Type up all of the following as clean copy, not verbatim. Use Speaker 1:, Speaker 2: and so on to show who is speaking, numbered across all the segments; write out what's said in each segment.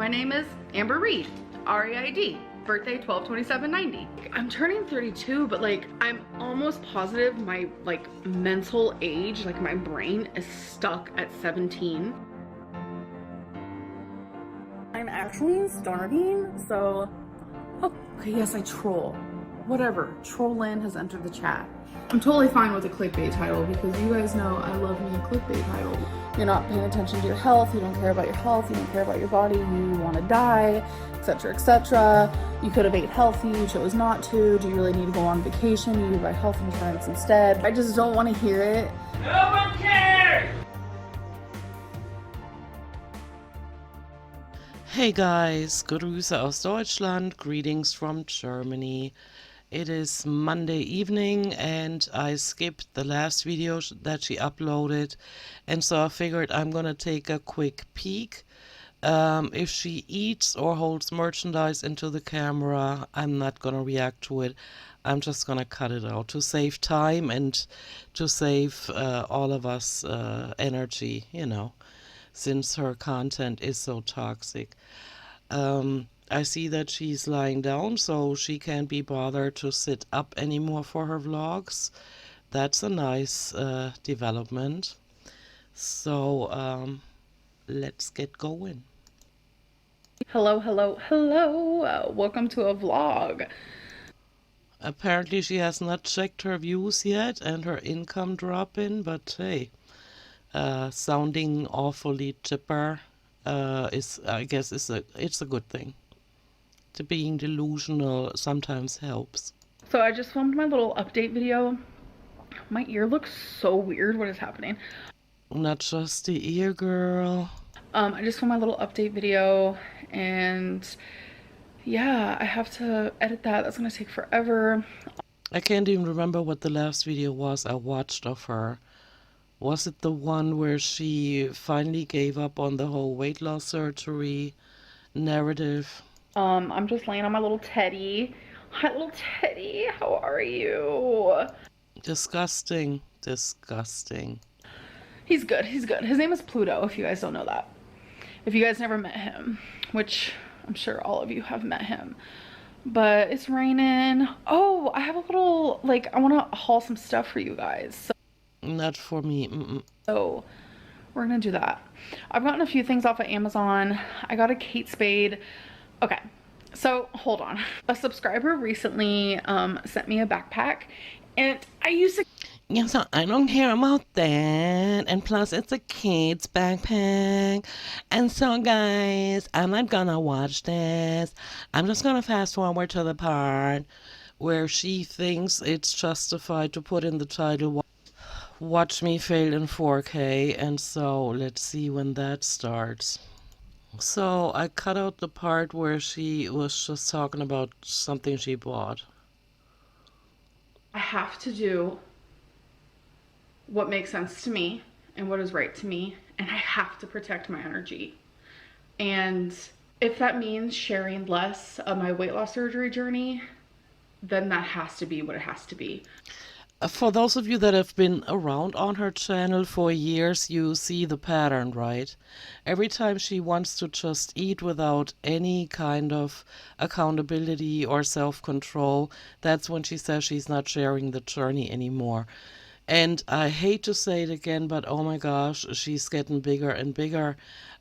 Speaker 1: My name is Amber Reed, R-E-I-D, birthday 12/27/90. I'm turning 32, but like I'm almost positive my like mental age, like my brain is stuck at 17. I'm actually starving, so okay, yes, I troll. Whatever, Trollin has entered the chat. I'm totally fine with a clickbait title because you guys know I love me a clickbait title. You're not paying attention to your health, you don't care about your health, you don't care about your body, you want to die, etc., etc. You could have ate healthy, you chose not to. Do you really need to go on vacation? You buy health insurance instead. I just don't want to hear it.
Speaker 2: No one cares!
Speaker 3: Hey guys, Grüße aus Deutschland, greetings from Germany. It is Monday evening and I skipped the last video that she uploaded, and so I figured I'm gonna take a quick peek. If she eats or holds merchandise into the camera, I'm not gonna react to it. I'm just gonna cut it out to save time and to save all of us energy, you know, since her content is so toxic. I see that she's lying down, so she can't be bothered to sit up anymore for her vlogs. That's a nice development. So let's get going.
Speaker 1: Hello, hello, hello. Welcome to a vlog.
Speaker 3: Apparently she has not checked her views yet and her income dropping, but hey, sounding awfully chipper is, I guess, it's a good thing. To being delusional sometimes helps.
Speaker 1: So I just filmed my little update video. My ear looks so weird. What is happening?
Speaker 3: Not just the ear, girl.
Speaker 1: I just filmed my little update video, and yeah, I have to edit that. That's gonna take forever.
Speaker 3: I can't even remember what the last video was I watched of her. Was it the one where she finally gave up on the whole weight loss surgery narrative?
Speaker 1: I'm just laying on my little teddy. Hi, little teddy. How are you?
Speaker 3: Disgusting. Disgusting.
Speaker 1: He's good. He's good. His name is Pluto, if you guys don't know that. If you guys never met him, which I'm sure all of you have met him. But it's raining. Oh, I have a little, like, I want to haul some stuff for you guys.
Speaker 3: Not for me.
Speaker 1: So we're gonna do that. I've gotten a few things off of Amazon. I got a Kate Spade. Okay, so hold on. A subscriber recently sent me a backpack, and I used to...
Speaker 3: Yeah, so I don't care about that. And plus, it's a kid's backpack. And so, guys, I'm not gonna watch this. I'm just gonna fast forward to the part where she thinks it's justified to put in the title, "Watch me fail in 4K." And so, let's see when that starts. So I cut out the part where she was just talking about something she bought.
Speaker 1: I have to do what makes sense to me and what is right to me, and I have to protect my energy. And if that means sharing less of my weight loss surgery journey, then that has to be what it has to be.
Speaker 3: For those of you that have been around on her channel for years, you see the pattern, right? Every time she wants to just eat without any kind of accountability or self-control, that's when she says she's not sharing the journey anymore. And I hate to say it again, but oh my gosh, she's getting bigger and bigger.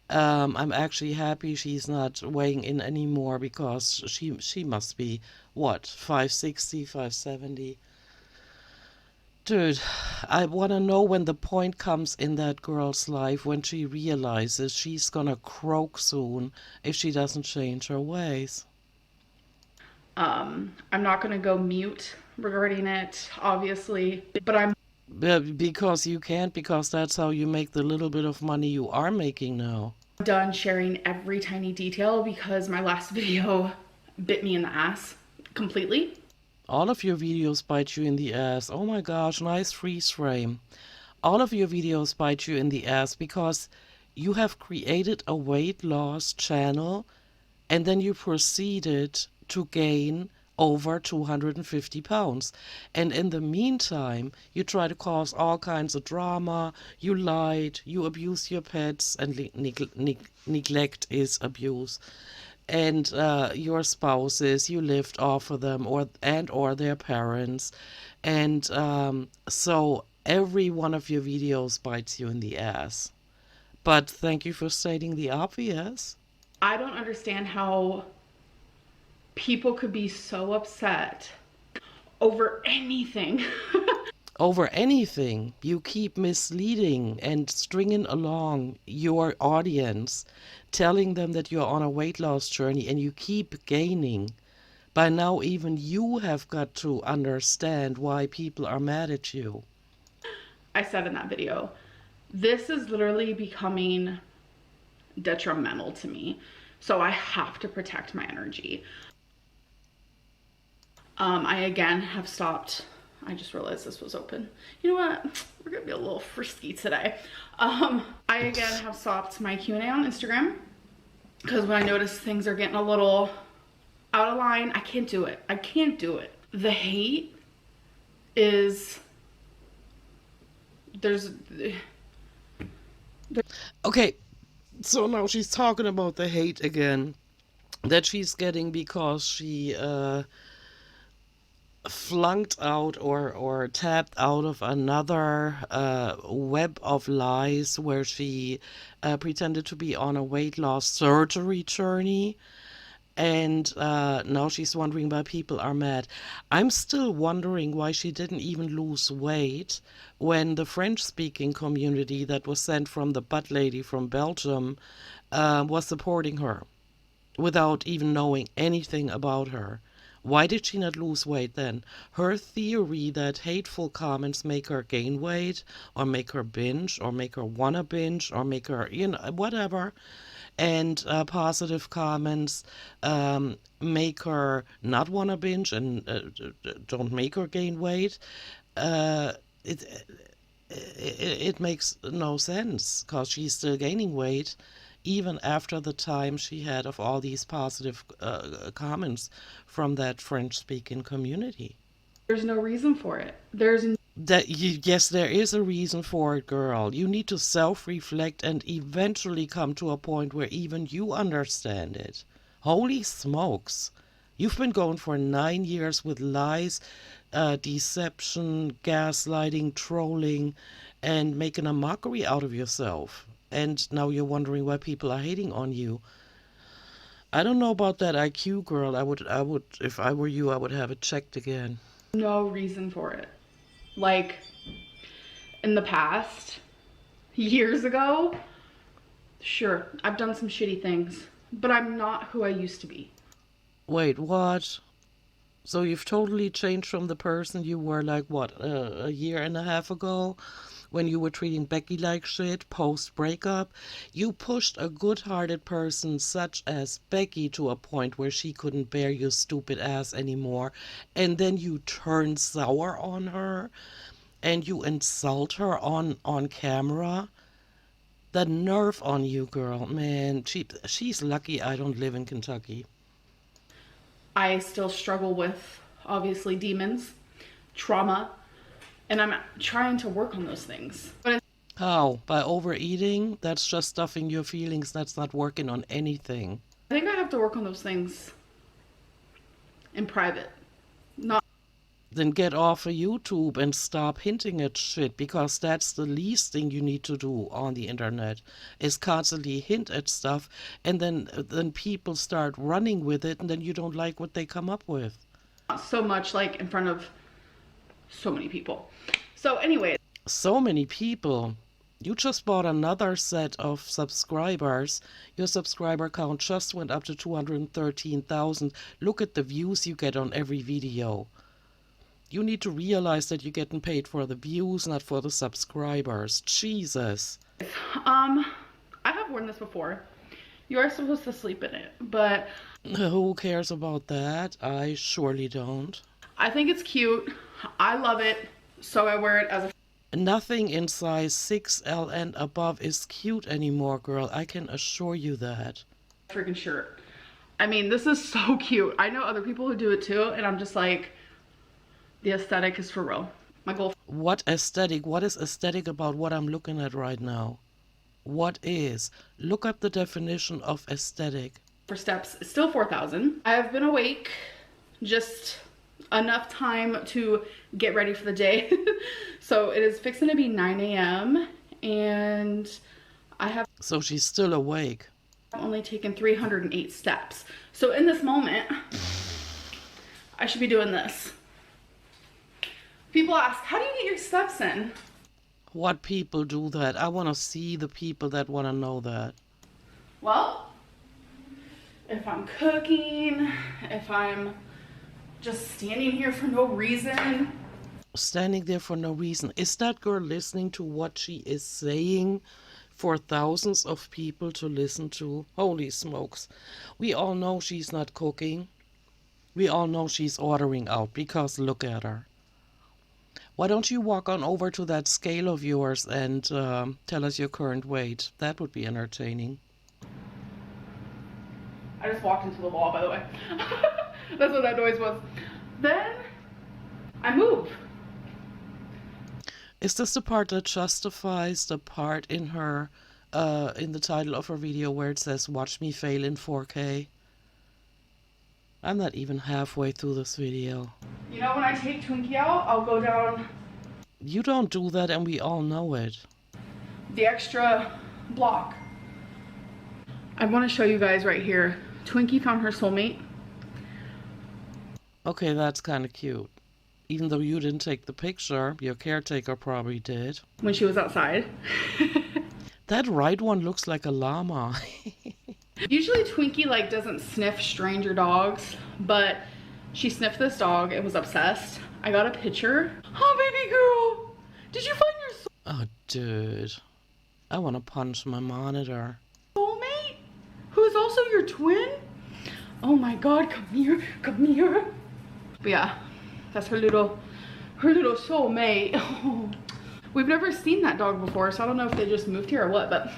Speaker 3: I'm actually happy she's not weighing in anymore, because she must be, what, 560, 570? Dude, I want to know when the point comes in that girl's life when she realizes she's gonna croak soon if she doesn't change her ways.
Speaker 1: I'm not gonna go mute regarding it, obviously, but I'm...
Speaker 3: Because you can't, because that's how you make the little bit of money you are making now.
Speaker 1: done sharing every tiny detail because my last video bit me in the ass completely.
Speaker 3: All of your videos bite you in the ass. Oh my gosh, nice freeze frame. All of your videos bite you in the ass because you have created a weight loss channel and then you proceeded to gain over 250 pounds. And in the meantime, you try to cause all kinds of drama, you lied, you abuse your pets, and neglect is abuse. And your spouses, you lived off of them or their parents. And so every one of your videos bites you in the ass. But thank you for stating the obvious.
Speaker 1: I don't understand how people could be so upset over anything.
Speaker 3: Over anything, you keep misleading and stringing along your audience, telling them that you're on a weight loss journey, and you keep gaining. By now, even you have got to understand why people are mad at you.
Speaker 1: I said in that video, this is literally becoming detrimental to me. So I have to protect my energy. I again have stopped. I just realized this was open. You know what? We're gonna be a little frisky today. I again have stopped my Q&A on Instagram because when I notice things are getting a little out of line, I can't do it. I can't do it. The hate is there's
Speaker 3: Okay, so now she's talking about the hate again that she's getting because she flunked out or tapped out of another web of lies where she pretended to be on a weight loss surgery journey. And now she's wondering why people are mad. I'm still wondering why she didn't even lose weight when the French-speaking community that was sent from the butt lady from Belgium was supporting her without even knowing anything about her. Why did she not lose weight then? Her theory that hateful comments make her gain weight or make her binge or make her wanna binge or make her, whatever. And positive comments make her not wanna binge and don't make her gain weight. It makes no sense because she's still gaining weight even after the time she had of all these positive comments from that French-speaking community.
Speaker 1: There's no reason for it.
Speaker 3: Yes, there is a reason for it, girl. You need to self-reflect and eventually come to a point where even you understand it. Holy smokes. You've been going for 9 years with lies, deception, gaslighting, trolling, and making a mockery out of yourself. And now you're wondering why people are hating on you. I don't know about that IQ, girl. I would, if I were you, I would have it checked again.
Speaker 1: No reason for it. Like, in the past, years ago, sure, I've done some shitty things, but I'm not who I used to be.
Speaker 3: Wait, what? So you've totally changed from the person you were like, what, a year and a half ago? When you were treating Becky like shit post-breakup? You pushed a good-hearted person such as Becky to a point where she couldn't bear your stupid ass anymore. And then you turn sour on her and you insult her on camera. The nerve on you, girl, man. She's lucky I don't live in Kentucky.
Speaker 1: I still struggle with, obviously, demons, trauma, and I'm trying to work on those things. But
Speaker 3: How? By overeating? That's just stuffing your feelings. That's not working on anything.
Speaker 1: I think I have to work on those things in private. Not
Speaker 3: Then get off of YouTube and stop hinting at shit, because that's the least thing you need to do on the internet, is constantly hint at stuff, and then people start running with it, and then you don't like what they come up with.
Speaker 1: so much like in front of so many people. So anyway.
Speaker 3: So many people. You just bought another set of subscribers. Your subscriber count just went up to 213,000. Look at the views you get on every video. You need to realize that you're getting paid for the views, not for the subscribers. Jesus.
Speaker 1: I have worn this before. You are supposed to sleep in it, but
Speaker 3: who cares about that? I surely don't.
Speaker 1: I think it's cute. I love it, so I wear it as a...
Speaker 3: Nothing in size 6L and above is cute anymore, girl. I can assure you that.
Speaker 1: freaking shirt. I mean, this is so cute. I know other people who do it too, and I'm just like, the aesthetic is for real. My goal
Speaker 3: What aesthetic? What is aesthetic about what I'm looking at right now? What is? Look up the definition of aesthetic.
Speaker 1: for steps is still 4,000. I have been awake just enough time to get ready for the day. So it is fixing to be 9 a.m. and I have
Speaker 3: So she's still awake.
Speaker 1: only taken 308 steps. So in this moment, I should be doing this. People ask, how do you get your steps in?
Speaker 3: What people do that? I want to see the people that want to know that.
Speaker 1: Well, if I'm cooking, if I'm just standing here for no reason.
Speaker 3: Standing there for no reason. Is that girl listening to what she is saying for thousands of people to listen to? Holy smokes. We all know she's not cooking. We all know she's ordering out because look at her. Why don't you walk on over to that scale of yours and tell us your current weight? That would be entertaining.
Speaker 1: I just walked into the wall, by the way. That's what that noise was. Then I move.
Speaker 3: Is this the part that justifies the part in her, in the title of her video where it says, "Watch me fail in 4K"? I'm not even halfway through this video.
Speaker 1: You know, when I take Twinkie out, I'll go down
Speaker 3: You don't do that and we all know it.
Speaker 1: the extra block. I want to show you guys right here. Twinkie found her soulmate.
Speaker 3: Okay, that's kind of cute. Even though you didn't take the picture, your caretaker probably did.
Speaker 1: When she was outside.
Speaker 3: That right one looks like a llama.
Speaker 1: Usually Twinkie like doesn't sniff stranger dogs, but she sniffed this dog and was obsessed. I got a picture. Oh, baby girl, did you find your
Speaker 3: Oh, dude. I want to punch my monitor.
Speaker 1: soulmate? Who is also your twin? Oh my God, come here, come here. But yeah, that's her little soulmate. Oh, we've never seen that dog before, so I don't know if they just moved here or what, but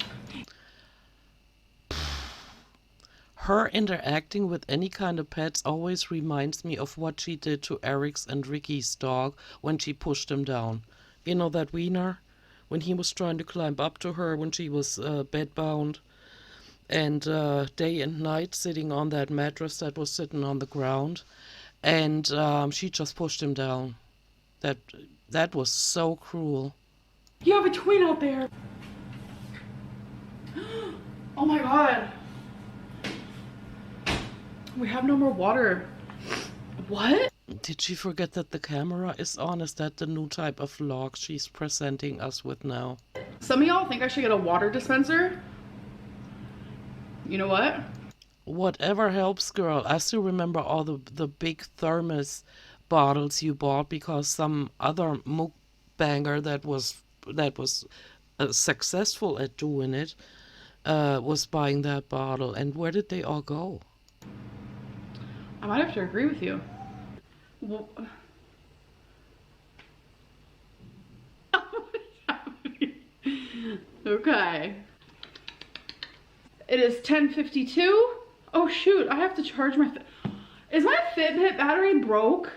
Speaker 3: Her interacting with any kind of pets always reminds me of what she did to Eric's and Ricky's dog when she pushed him down. You know that wiener? When he was trying to climb up to her when she was bedbound. And day and night sitting on that mattress that was sitting on the ground. And she just pushed him down. That was so cruel.
Speaker 1: you have a twin out there. Oh my God. We have no more water. What?
Speaker 3: Did she forget that the camera is on? Is that the new type of vlog she's presenting us with now?
Speaker 1: Some of y'all think I should get a water dispenser. You know what?
Speaker 3: Whatever helps, girl. I still remember all the big thermos bottles you bought because some other mukbanger that was successful at doing it was buying that bottle. And where did they all go?
Speaker 1: I might have to agree with you. Well, okay. It is 10:52. Oh shoot, I have to charge my Is my Fitbit battery broke?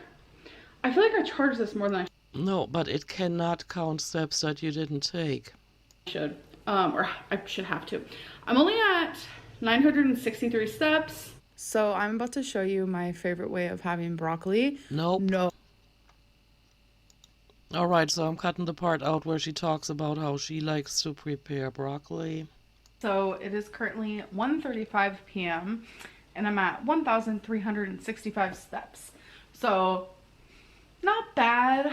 Speaker 1: I feel like I charged this more than I
Speaker 3: No, but it cannot count steps that you didn't take.
Speaker 1: should. Or I should have to. I'm only at 963 steps. So I'm about to show you my favorite way of having broccoli.
Speaker 3: Nope.
Speaker 1: No.
Speaker 3: Alright, so I'm cutting the part out where she talks about how she likes to prepare broccoli.
Speaker 1: So it is currently 1:35 p.m. and I'm at 1,365 steps. So not bad.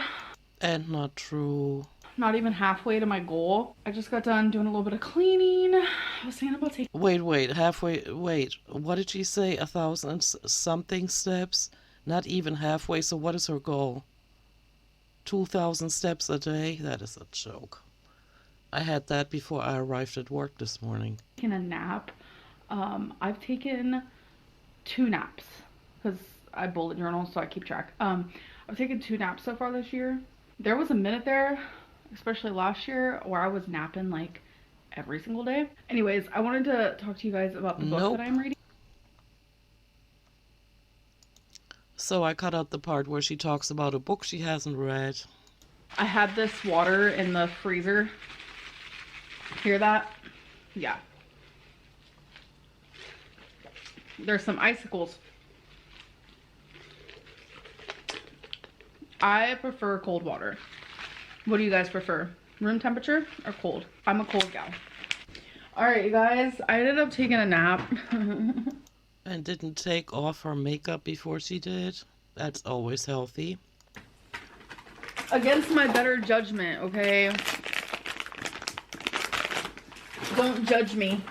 Speaker 3: And not true.
Speaker 1: Not even halfway to my goal. I just got done doing a little bit of cleaning. I was thinking about taking
Speaker 3: Wait, halfway, wait, what did she say? 1,000 something steps? Not even halfway, so what is her goal? 2,000 steps a day? That is a joke. I had that before I arrived at work this morning.
Speaker 1: a nap. I've taken 2 naps because I bullet journal, so I keep track. I've taken 2 naps so far this year. There was a minute there, especially last year, where I was napping like every single day. Anyways, I wanted to talk to you guys about the book
Speaker 3: Nope.
Speaker 1: that I'm reading.
Speaker 3: So I cut out the part where she talks about a book she hasn't read.
Speaker 1: I had this water in the freezer. Hear that? Yeah. There's some icicles. I prefer cold water. What do you guys prefer? Room temperature or cold? I'm a cold gal. Alright, you guys. I ended up taking a nap.
Speaker 3: And didn't take off her makeup before she did. That's always healthy.
Speaker 1: Against my better judgment, okay? Don't judge me.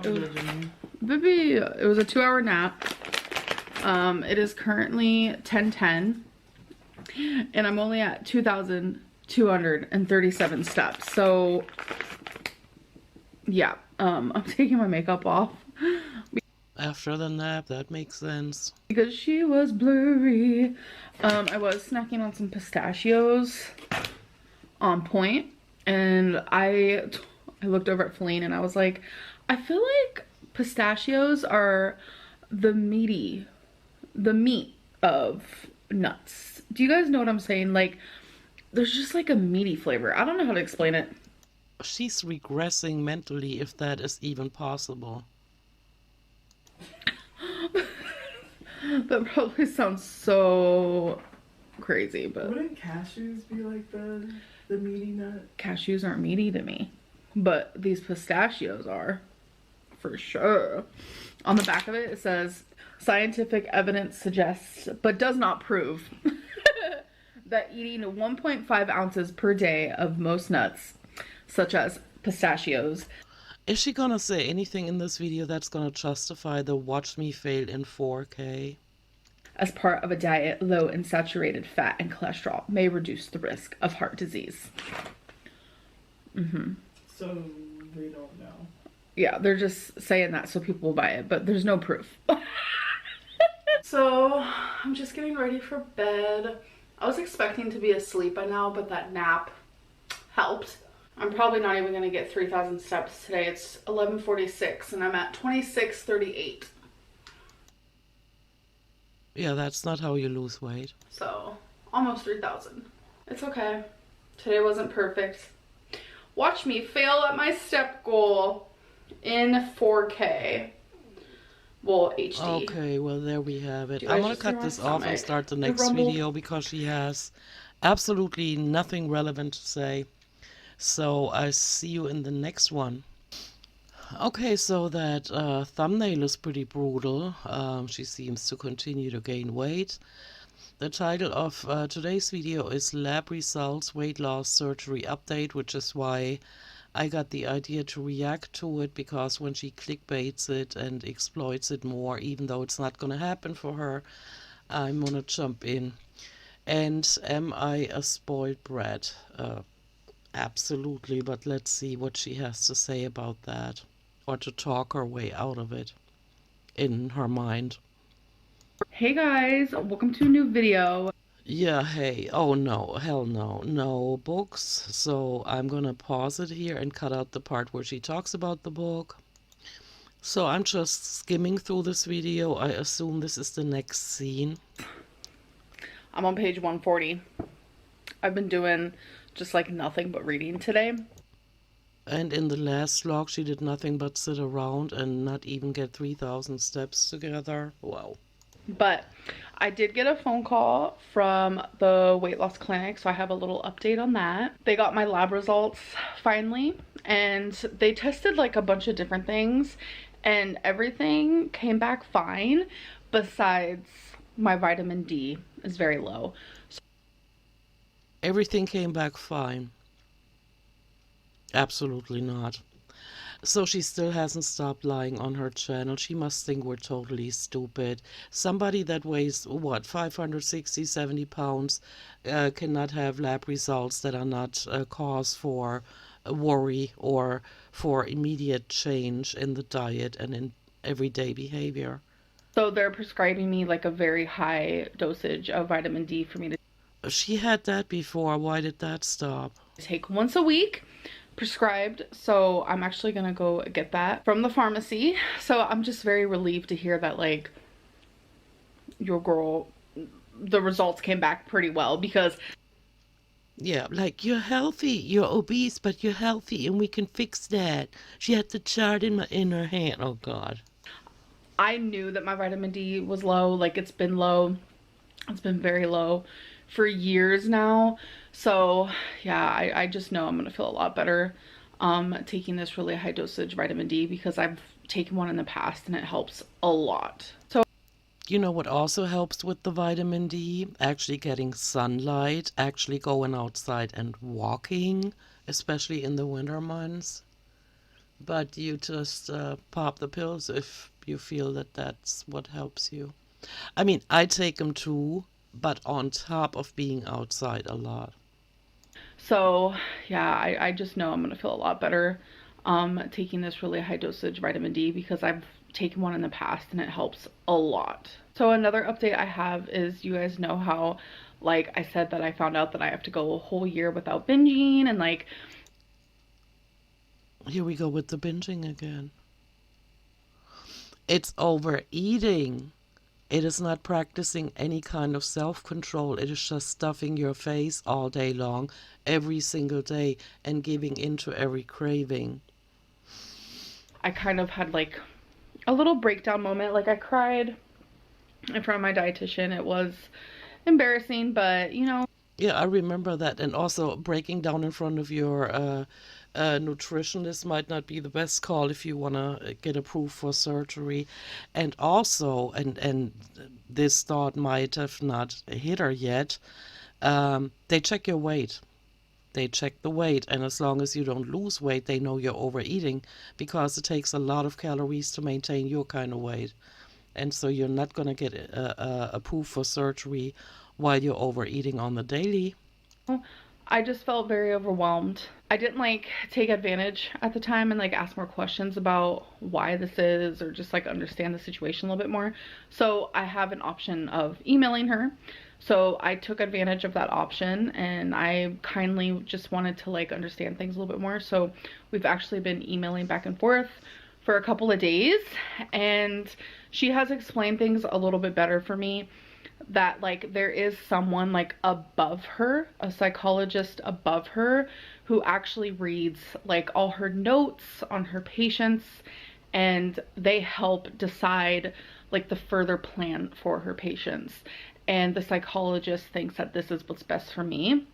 Speaker 1: Baby, it was a 2-hour nap. It is currently 10:10. And I'm only at 2,237 steps. So, yeah. I'm taking my makeup off.
Speaker 3: After the nap, that makes sense.
Speaker 1: Because she was blurry. I was snacking on some pistachios on point, and I looked over at Feline and I was like, I feel like pistachios are the meat of nuts. Do you guys know what I'm saying? Like, there's just like a meaty flavor. I don't know how to explain it.
Speaker 3: She's regressing mentally, if that is even possible.
Speaker 1: That probably sounds so crazy, but
Speaker 4: wouldn't cashews be like the meaty nut?
Speaker 1: Cashews aren't meaty to me, but these pistachios are, for sure. On the back of it, it says, scientific evidence suggests, but does not prove, that eating 1.5 ounces per day of most nuts, such as pistachios.
Speaker 3: Is she gonna say anything in this video that's gonna justify the watch me fail in 4K?
Speaker 1: As part of a diet low in saturated fat and cholesterol may reduce the risk of heart disease.
Speaker 4: So we don't know.
Speaker 1: Yeah, they're just saying that so people will buy it, but there's no proof. So, I'm just getting ready for bed. I was expecting to be asleep by now, but that nap helped. I'm probably not even gonna get 3,000 steps today. It's 11:46 and I'm at 26:38.
Speaker 3: Yeah, that's not how you lose weight.
Speaker 1: So, almost 3,000. It's okay. Today wasn't perfect. Watch me fail at my step goal in 4K. Well, HD.
Speaker 3: Okay, well there we have it.
Speaker 1: Do
Speaker 3: I'm
Speaker 1: I
Speaker 3: gonna
Speaker 1: just hear
Speaker 3: cut
Speaker 1: my
Speaker 3: this off and
Speaker 1: stomach?
Speaker 3: start the
Speaker 1: It
Speaker 3: next
Speaker 1: rumbled.
Speaker 3: video because she has absolutely nothing relevant to say. So I see you in the next one. Okay, so that thumbnail is pretty brutal. She seems to continue to gain weight. The title of today's video is Lab Results Weight Loss Surgery Update, which is why I got the idea to react to it, because when she clickbaits it and exploits it more, even though it's not gonna happen for her, I'm gonna jump in. And am I a spoiled brat? Absolutely, but let's see what she has to say about that, or to talk her way out of it in her mind.
Speaker 1: Hey guys, welcome to a new video.
Speaker 3: Yeah, hey, oh no, hell no, no books. So I'm gonna pause it here and cut out the part where she talks about the book. So I'm just skimming through this video. I assume this is the next scene.
Speaker 1: I'm on page 140. I've been doing just like nothing but reading today.
Speaker 3: And in the last vlog, she did nothing but sit around and not even get 3,000 steps together. Wow.
Speaker 1: But I did get a phone call from the weight loss clinic, so I have a little update on that. They got my lab results finally, and they tested like a bunch of different things, and everything came back fine, besides my vitamin D is very low.
Speaker 3: Everything came back fine. Absolutely not. So she still hasn't stopped lying on her channel. She must think we're totally stupid. Somebody that weighs, what, 560, 70 pounds cannot have lab results that are not a cause for worry or for immediate change in the diet and in everyday behavior.
Speaker 1: So they're prescribing me like a very high dosage of vitamin D for me to
Speaker 3: She had that before. Why did that stop?
Speaker 1: take once a week, prescribed. So I'm actually gonna go get that from the pharmacy. So I'm just very relieved to hear that like your girl, the results came back pretty well because
Speaker 3: Yeah, like you're healthy, you're obese, but you're healthy, and we can fix that. She had the chart in her hand. Oh God.
Speaker 1: I knew that my vitamin D was low. Like it's been low. It's been very low for years now. So yeah, I just know I'm gonna feel a lot better taking this really high dosage vitamin D because I've taken one in the past and it helps a lot. So
Speaker 3: You know what also helps with the vitamin D? Actually getting sunlight, actually going outside and walking, especially in the winter months. But you just pop the pills if you feel that that's what helps you. I mean, I take them too, but on top of being outside a lot.
Speaker 1: So yeah, I just know I'm gonna feel a lot better taking this really high dosage vitamin D because I've taken one in the past and it helps a lot. So another update I have is you guys know how like I said that I found out that I have to go a whole year without binging and like
Speaker 3: Here we go with the binging again. It's overeating. It is not practicing any kind of self-control. It is just stuffing your face all day long, every single day, and giving into every craving.
Speaker 1: I kind of had like a little breakdown moment. Like I cried in front of my dietitian. It was embarrassing, but you know,
Speaker 3: Yeah, I remember that. And also breaking down in front of your nutritionist might not be the best call if you want to get approved for surgery. And also, and this thought might have not hit her yet, they check your weight. They check the weight, and as long as you don't lose weight, they know you're overeating because it takes a lot of calories to maintain your kind of weight. And so you're not going to get approved for surgery while you're overeating on the daily.
Speaker 1: I just felt very overwhelmed. I didn't like take advantage at the time and like ask more questions about why this is or just like understand the situation a little bit more. So I have an option of emailing her. So I took advantage of that option and I kindly just wanted to like understand things a little bit more. So we've actually been emailing back and forth for a couple of days and she has explained things a little bit better for me that like there is someone like above her, a psychologist above her who actually reads like all her notes on her patients and they help decide like the further plan for her patients. And the psychologist thinks that this is what's best for me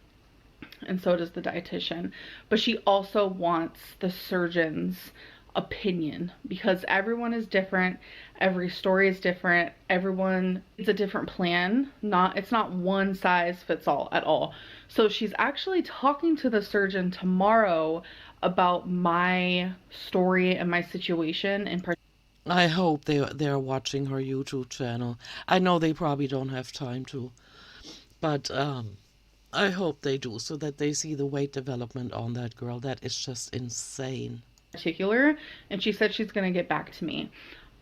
Speaker 1: and so does the dietitian, but she also wants the surgeon's opinion because everyone is different, every story is different, everyone needs a different plan. It's not one size fits all at all. So she's actually talking to the surgeon tomorrow about my story and my situation in particular.
Speaker 3: I hope they're watching her YouTube channel. I know they probably don't have time to, but I hope they do so that they see the weight development on that girl. That is just insane.
Speaker 1: And she said she's going to get back to me.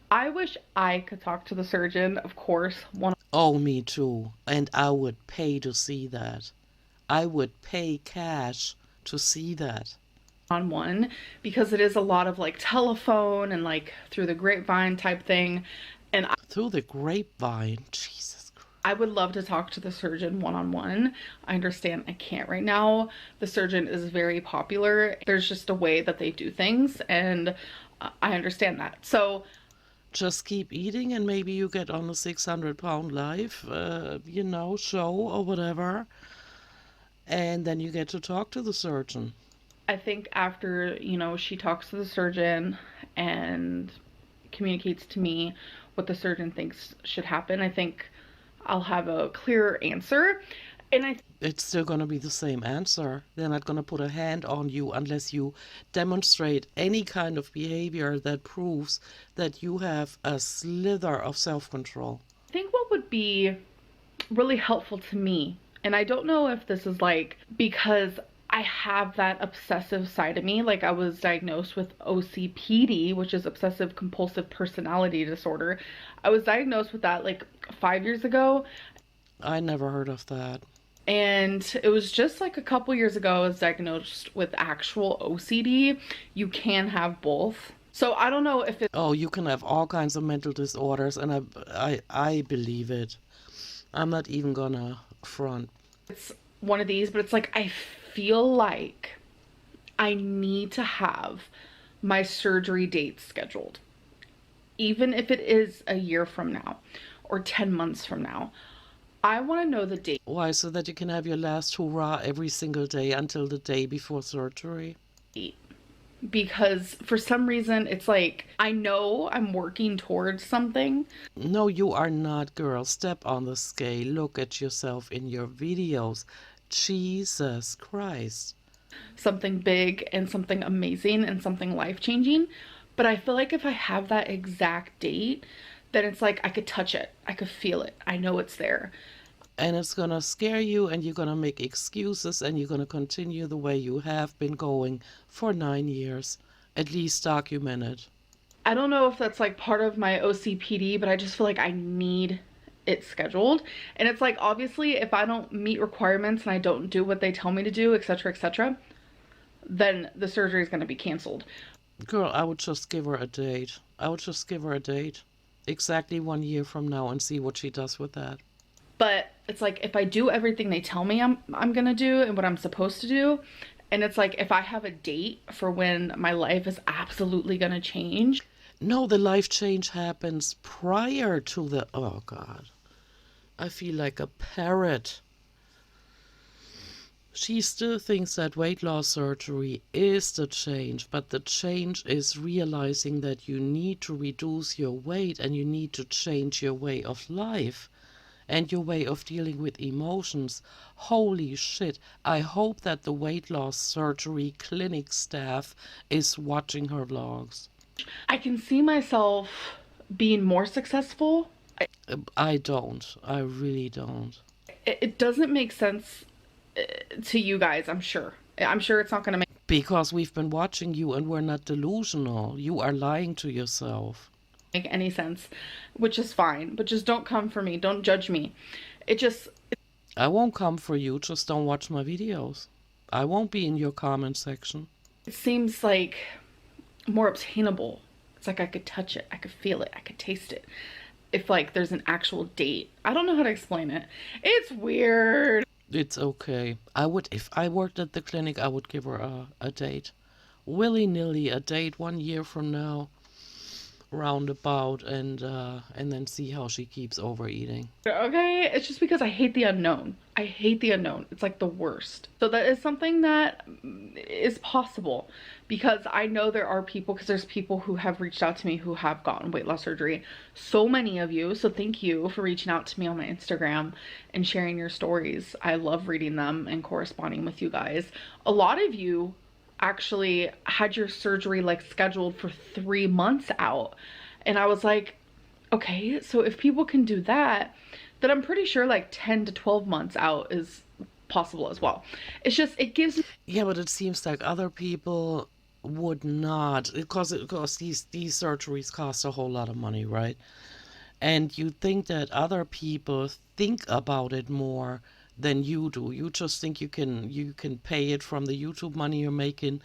Speaker 1: I wish I could talk to the surgeon, of course, one
Speaker 3: Oh, me too. And I would pay to see that. I would pay cash to see that.
Speaker 1: on one because it is a lot of like telephone and like through the grapevine type thing. And
Speaker 3: Through the grapevine. Jesus Christ.
Speaker 1: I would love to talk to the surgeon one-on-one. I understand I can't right now. The surgeon is very popular. There's just a way that they do things and I understand that. So
Speaker 3: Just keep eating and maybe you get on a 600-pound life, show or whatever. And then you get to talk to the surgeon.
Speaker 1: I think after, she talks to the surgeon and communicates to me what the surgeon thinks should happen, I think I'll have a clearer answer. And
Speaker 3: It's still going to be the same answer. They're not going to put a hand on you unless you demonstrate any kind of behavior that proves that you have a slither of self-control.
Speaker 1: think what would be really helpful to me, and I don't know if this is like because I have that obsessive side of me, like I was diagnosed with OCPD, which is obsessive compulsive personality disorder. I was diagnosed with that like 5 years ago.
Speaker 3: I never heard of that.
Speaker 1: And it was just like a couple years ago I was diagnosed with actual OCD. You can have both. So I don't know if
Speaker 3: Oh, you can have all kinds of mental disorders, and I believe it. I'm not even gonna front.
Speaker 1: it's one of these, but it's like I feel like I need to have my surgery date scheduled. Even if it is a year from now or 10 months from now. I want to know the date.
Speaker 3: Why? So that you can have your last hurrah every single day until the day before surgery?
Speaker 1: Because for some reason it's like I know I'm working towards something.
Speaker 3: No, you are not, girl. Step on the scale. Look at yourself in your videos. Jesus Christ.
Speaker 1: Something big and something amazing and something life-changing. But I feel like if I have that exact date, then it's like I could touch it. I could feel it. I know it's there.
Speaker 3: And it's gonna scare you, and you're gonna make excuses, and you're gonna continue the way you have been going for 9 years. At least document it.
Speaker 1: I don't know if that's like part of my OCPD, but I just feel like I need it scheduled. And it's like, obviously, if I don't meet requirements and I don't do what they tell me to do, etc., then the surgery is going to be canceled.
Speaker 3: Girl, I would just give her a date. I would just give her a date. Exactly 1 year from now, and see what she does with that.
Speaker 1: But it's like, if I do everything they tell me I'm going to do and what I'm supposed to do, and it's like, if I have a date for when my life is absolutely going to change.
Speaker 3: No, the life change happens prior to the... Oh, God. I feel like a parrot. She still thinks that weight loss surgery is the change, but the change is realizing that you need to reduce your weight and you need to change your way of life and your way of dealing with emotions. Holy shit. I hope that the weight loss surgery clinic staff is watching her vlogs.
Speaker 1: I can see myself being more successful.
Speaker 3: I don't. I really don't.
Speaker 1: It doesn't make sense to you guys, I'm sure. I'm sure it's not going to make...
Speaker 3: Because we've been watching you and we're not delusional. You are lying to yourself.
Speaker 1: Make any sense, which is fine, but just don't come for me. Don't judge me.
Speaker 3: I won't come for you. Just don't watch my videos. I won't be in your comment section.
Speaker 1: It seems like more obtainable. It's like I could touch it, I could feel it, I could taste it. If like there's an actual date. I don't know how to explain it. It's weird.
Speaker 3: It's okay. If I worked at the clinic, I would give her a date. Willy-nilly, a date 1 year from now. Roundabout, and then see how she keeps overeating.
Speaker 1: Okay, it's just because I hate the unknown. I hate the unknown. It's like the worst. So that is something that is possible, because I know there are people, because there's people who have reached out to me who have gotten weight loss surgery. So many of you. So thank you for reaching out to me on my Instagram and sharing your stories. I love reading them and corresponding with you guys. A lot of you actually had your surgery like scheduled for 3 months out, and I was like, okay, so if people can do that, then I'm pretty sure like 10 to 12 months out is possible as well. It's just, it gives...
Speaker 3: Yeah, but it seems like other people would not, because these surgeries cost a whole lot of money, right? And you think that other people think about it more than you do. You just think you can pay it from the YouTube money you're making.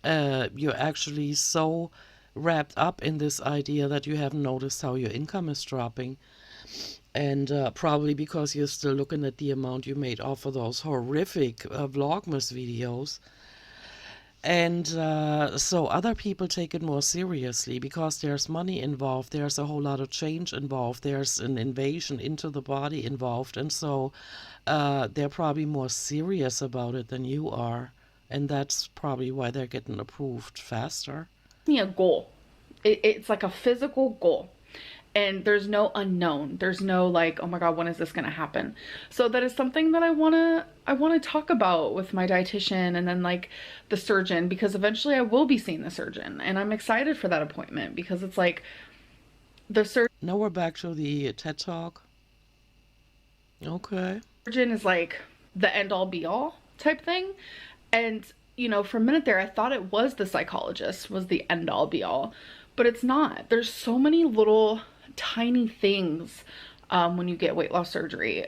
Speaker 3: You're actually so wrapped up in this idea that you haven't noticed how your income is dropping. And probably because you're still looking at the amount you made off of those horrific Vlogmas videos. And so other people take it more seriously because there's money involved, there's a whole lot of change involved, there's an invasion into the body involved, and so they're probably more serious about it than you are, and that's probably why they're getting approved faster.
Speaker 1: Me a goal. It's like a physical goal. And there's no unknown. There's no like, oh my God, when is this gonna happen? So that is something that I wanna talk about with my dietitian and then like the surgeon, because eventually I will be seeing the surgeon, and I'm excited for that appointment because it's like the surgeon.
Speaker 3: Now we're back to the TED Talk. Okay.
Speaker 1: Surgeon is like the end all be all type thing, and you know, for a minute there I thought it was the psychologist was the end all be all, but it's not. There's so many little tiny things when you get weight loss surgery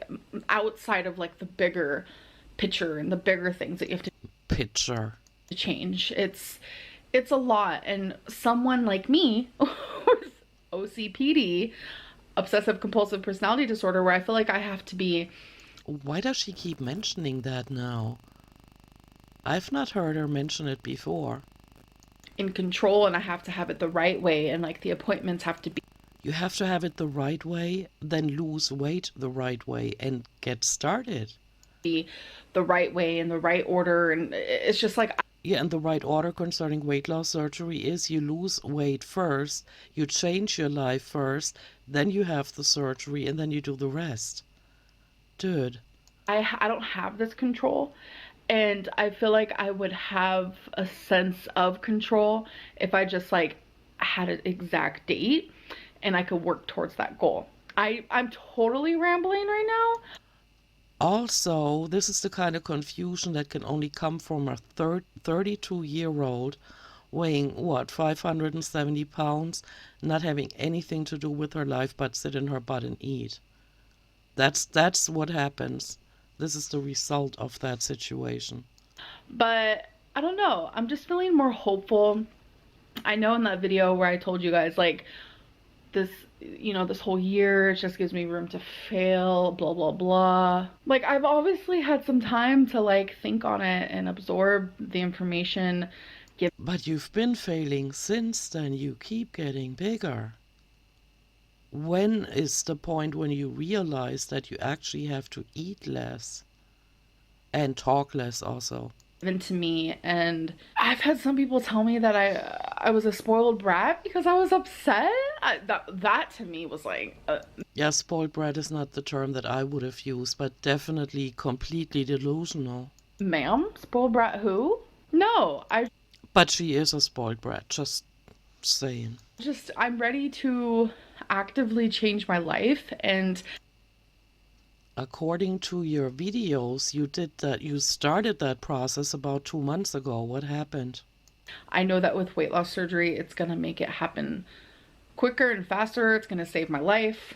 Speaker 1: outside of like the bigger picture and the bigger things that you have to
Speaker 3: picture
Speaker 1: change. It's a lot. And someone like me, who's OCPD, obsessive compulsive personality disorder, where I feel like I have to be
Speaker 3: Why does she keep mentioning that now? I've not heard her mention it before.
Speaker 1: in control and I have to have it the right way, and like the appointments have to be
Speaker 3: You have to have it the right way, then lose weight the right way and get started.
Speaker 1: the right way in the right order, and it's just like
Speaker 3: Yeah, and the right order concerning weight loss surgery is you lose weight first, you change your life first, then you have the surgery, and then you do the rest. Dude.
Speaker 1: I don't have this control, and I feel like I would have a sense of control if I just like had an exact date and I could work towards that goal. I'm totally rambling right now.
Speaker 3: Also, this is the kind of confusion that can only come from a 32-year-old weighing, what, 570 pounds, not having anything to do with her life but sit in her butt and eat. That's what happens. This is the result of that situation.
Speaker 1: But I don't know. I'm just feeling more hopeful. I know in that video where I told you guys like this, you know, this whole year it just gives me room to fail, blah blah blah. Like I've obviously had some time to like think on it and absorb the information.
Speaker 3: But you've been failing since then. You keep getting bigger. When is the point when you realize that you actually have to eat less and talk less also?
Speaker 1: Given to me, and I've had some people tell me that I was a spoiled brat because I was upset. That to me was like
Speaker 3: Yeah, spoiled brat is not the term that I would have used, but definitely completely delusional.
Speaker 1: ma'am, spoiled brat who? No,
Speaker 3: But she is a spoiled brat, just saying.
Speaker 1: I'm ready to actively change my life. And
Speaker 3: According to your videos, you started that process about 2 months ago. What happened?
Speaker 1: I know that with weight loss surgery, it's gonna make it happen quicker and faster. It's gonna save my life.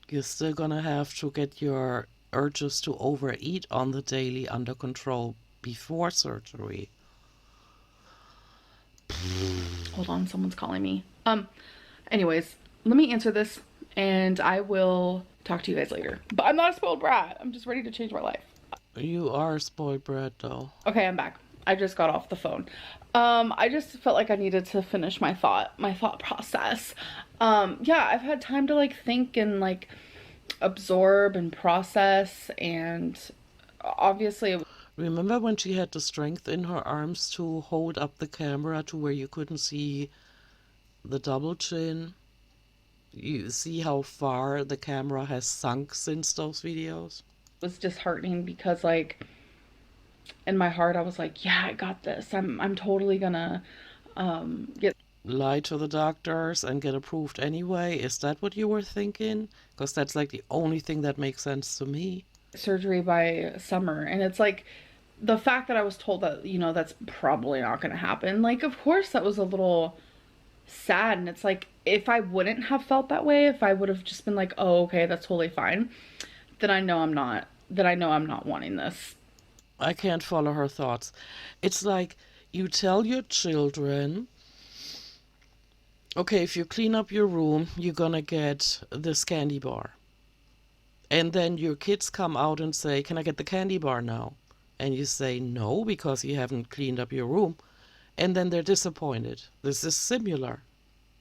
Speaker 3: You're still gonna have to get your urges to overeat on the daily under control before surgery.
Speaker 1: Hold on, someone's calling me. Anyways, let me answer this and I will talk to you guys later. But I'm not a spoiled brat. I'm just ready to change my life.
Speaker 3: You are a spoiled brat, though.
Speaker 1: Okay, I'm back. I just got off the phone. I just felt like I needed to finish my thought process. Yeah, I've had time to like think and like absorb and process, and obviously
Speaker 3: Remember when she had the strength in her arms to hold up the camera to where you couldn't see the double chin? You see how far the camera has sunk since those videos?
Speaker 1: it was disheartening because like in my heart I was like, yeah, I got this. I'm totally gonna get
Speaker 3: Lie to the doctors and get approved anyway? Is that what you were thinking? Because that's like the only thing that makes sense to me.
Speaker 1: surgery by summer. And it's like the fact that I was told that, you know, that's probably not gonna happen. Like, of course that was a little sad. And it's like if I wouldn't have felt that way, if I would have just been like, oh, okay, that's totally fine, then I know I'm not wanting this.
Speaker 3: I can't follow her thoughts. It's like you tell your children, okay, if you clean up your room, you're gonna get this candy bar. And then your kids come out and say, can I get the candy bar now? And you say no, because you haven't cleaned up your room. And then they're disappointed. This is similar.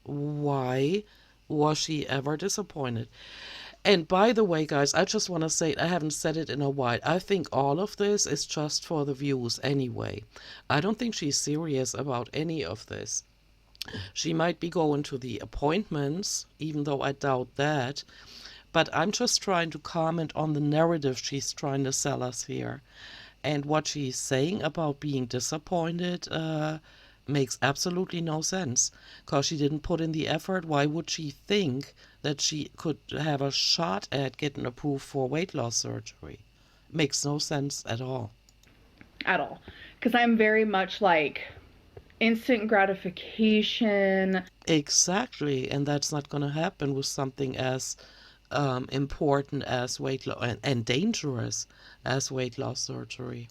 Speaker 3: Why was she ever disappointed? And by the way, guys, I just want to say, I haven't said it in a while. I think all of this is just for the views anyway. I don't think she's serious about any of this. She might be going to the appointments, even though I doubt that. But I'm just trying to comment on the narrative she's trying to sell us here. And what she's saying about being disappointed makes absolutely no sense. Because she didn't put in the effort. Why would she think that she could have a shot at getting approved for weight loss surgery? Makes no sense at all.
Speaker 1: At all. Because I'm very much like instant gratification.
Speaker 3: Exactly. And that's not going to happen with something as important as weight loss and dangerous as weight loss surgery.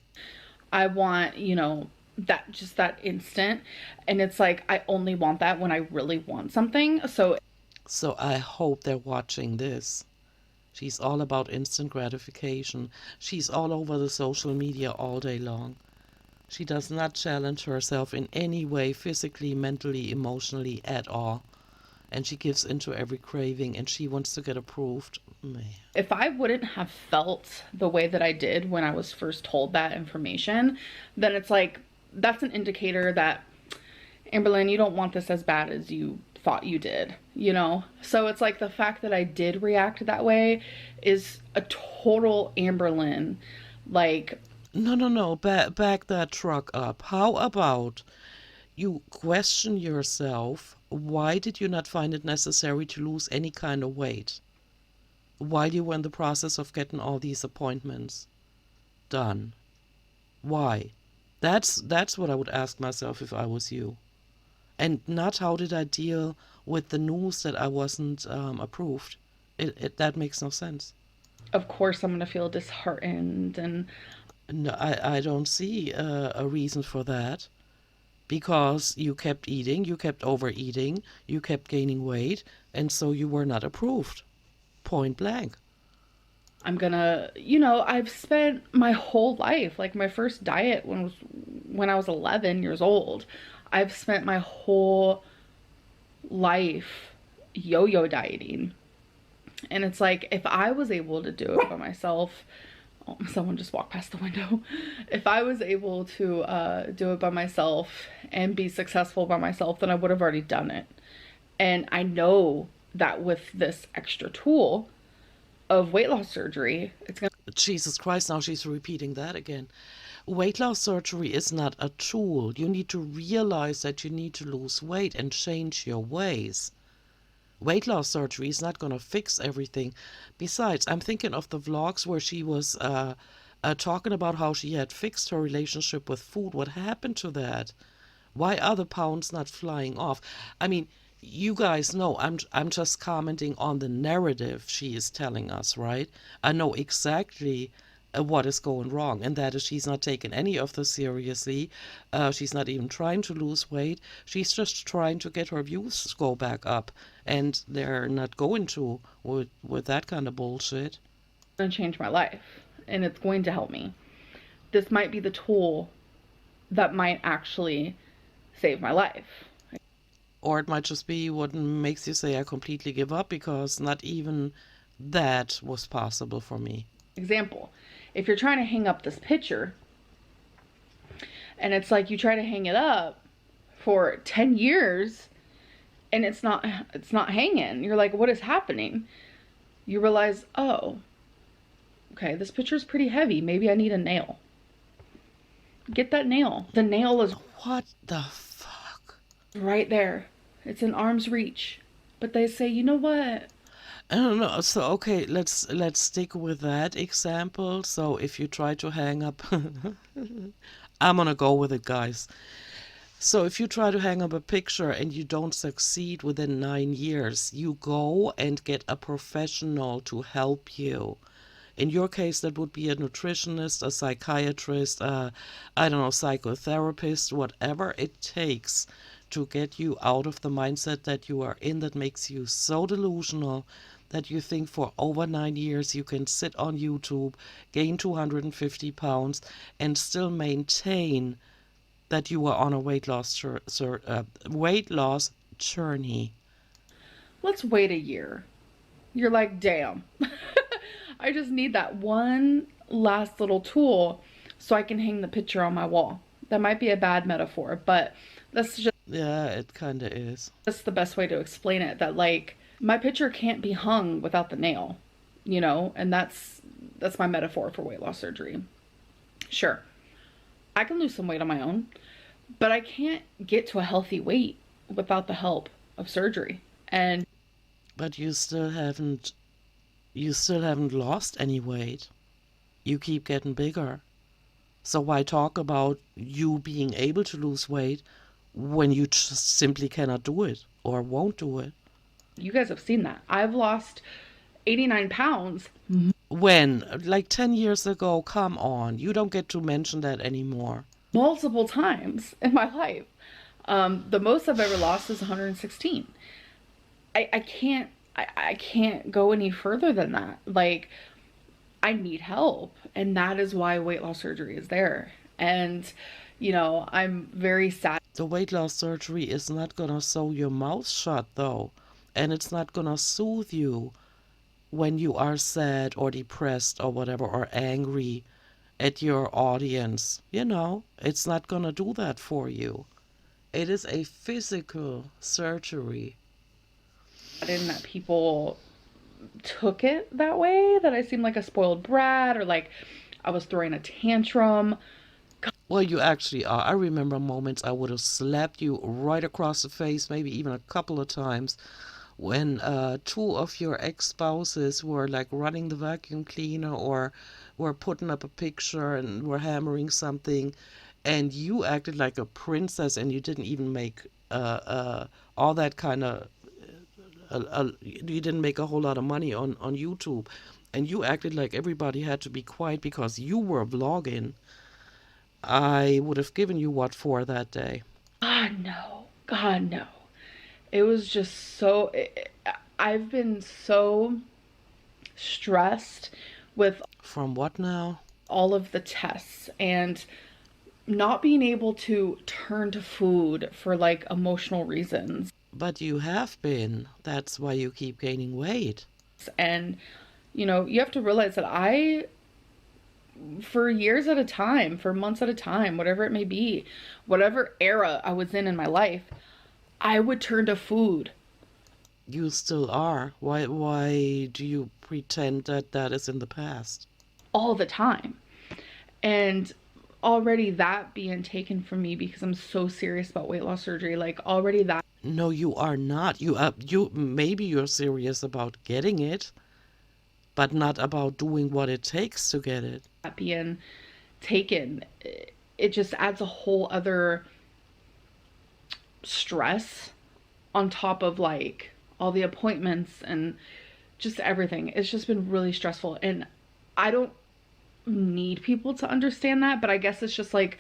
Speaker 1: I want, you know, that instant. And it's like, I only want that when I really want something.
Speaker 3: So I hope they're watching this. She's all about instant gratification. She's all over the social media all day long. She does not challenge herself in any way, physically, mentally, emotionally, at all. And she gives into every craving, and she wants to get approved. Man.
Speaker 1: If I wouldn't have felt the way that I did when I was first told that information, then it's like, that's an indicator that, Amberlynn, you don't want this as bad as you thought you did, you know? So it's like, the fact that I did react that way is a total Amberlynn, like...
Speaker 3: No, back that truck up. How about you question yourself, why did you not find it necessary to lose any kind of weight while you were in the process of getting all these appointments done? Why? That's what I would ask myself if I was you. And not how did I deal with the news that I wasn't approved. That makes no sense.
Speaker 1: Of course I'm gonna feel disheartened, and
Speaker 3: No, I don't see a reason for that. Because you kept eating, you kept overeating, you kept gaining weight, and so you were not approved. Point blank.
Speaker 1: I'm gonna, I've spent my whole life, like my first diet when I was 11 years old. I've spent my whole life yo-yo dieting. And it's like, if I was able to do it by myself, oh, someone just walked past the window. If I was able to do it by myself and be successful by myself, then I would have already done it. And I know that with this extra tool of weight loss surgery, it's gonna...
Speaker 3: Jesus Christ, now she's repeating that again. Weight loss surgery is not a tool. You need to realize that you need to lose weight and change your ways. Weight loss surgery is not going to fix everything. Besides, I'm thinking of the vlogs where she was talking about how she had fixed her relationship with food. What happened to that? Why are the pounds not flying off? I mean, you guys know I'm just commenting on the narrative she is telling us, right? I know exactly what is going wrong, and that is she's not taking any of this seriously. She's not even trying to lose weight. She's just trying to get her views to go back up, and they're not going to with that kind of bullshit.
Speaker 1: It's going to change my life, and it's going to help me. This might be the tool that might actually save my life.
Speaker 3: Or it might just be what makes you say I completely give up, because not even that was possible for me.
Speaker 1: Example, if you're trying to hang up this picture, and it's like you try to hang it up for 10 years and it's not hanging. You're like, what is happening? You realize, oh, okay, this picture is pretty heavy. Maybe I need a nail. Get that nail. The nail is...
Speaker 3: What the fuck?
Speaker 1: Right there. It's in arm's reach. But they say, you know what?
Speaker 3: I don't know. So, okay, let's stick with that example. So if you try to hang up... I'm gonna go with it, guys. So if you try to hang up a picture and you don't succeed within 9 years, you go and get a professional to help you. In your case, that would be a nutritionist, a psychiatrist, I don't know, psychotherapist, whatever it takes to get you out of the mindset that you are in, that makes you so delusional that you think for over 9 years you can sit on YouTube, gain 250 pounds, and still maintain that you are on a weight loss journey.
Speaker 1: Let's wait a year. You're like, damn. I just need that one last little tool so I can hang the picture on my wall. That might be a bad metaphor, but that's just...
Speaker 3: Yeah, it kind of is.
Speaker 1: That's the best way to explain it, that like my picture can't be hung without the nail, you know, and that's my metaphor for weight loss surgery. Sure, I can lose some weight on my own, but I can't get to a healthy weight without the help of surgery. And
Speaker 3: but you still haven't lost any weight. You keep getting bigger. So why talk about you being able to lose weight when you just simply cannot do it or won't do it?
Speaker 1: You guys have seen that. I've lost 89 pounds.
Speaker 3: When? Like 10 years ago? Come on. You don't get to mention that anymore.
Speaker 1: multiple times in my life. The most I've ever lost is 116. I can't go any further than that. Like, I need help, and that is why weight loss surgery is there. And I'm very sad.
Speaker 3: The weight loss surgery is not gonna sew your mouth shut though, and it's not gonna soothe you when you are sad or depressed or whatever, or angry at your audience. It's not gonna do that for you. It is a physical surgery.
Speaker 1: In that people took it that way, that I seemed like a spoiled brat, or like I was throwing a tantrum.
Speaker 3: Well, you actually are. I remember moments I would have slapped you right across the face, maybe even a couple of times, when two of your ex-spouses were like running the vacuum cleaner or were putting up a picture and were hammering something, and you acted like a princess, and you didn't even make all that kind of you didn't make a whole lot of money on YouTube, and you acted like everybody had to be quiet because you were vlogging. I would have given you what for that day.
Speaker 1: God no. It was just so, I've been so stressed with
Speaker 3: From what now?
Speaker 1: all of the tests, and not being able to turn to food for like emotional reasons.
Speaker 3: But you have been. That's why you keep gaining weight.
Speaker 1: And you have to realize that for years at a time, for months at a time, whatever it may be, whatever era I was in my life, I would turn to food.
Speaker 3: You still are. Why do you pretend that is in the past?
Speaker 1: All the time. And already that being taken from me because I'm so serious about weight loss surgery, like already that.
Speaker 3: No, you are not. You maybe you're serious about getting it, but not about doing what it takes to get it.
Speaker 1: That being taken, it just adds a whole other stress on top of like all the appointments and just everything. It's just been really stressful, and I don't need people to understand that, but I guess it's just like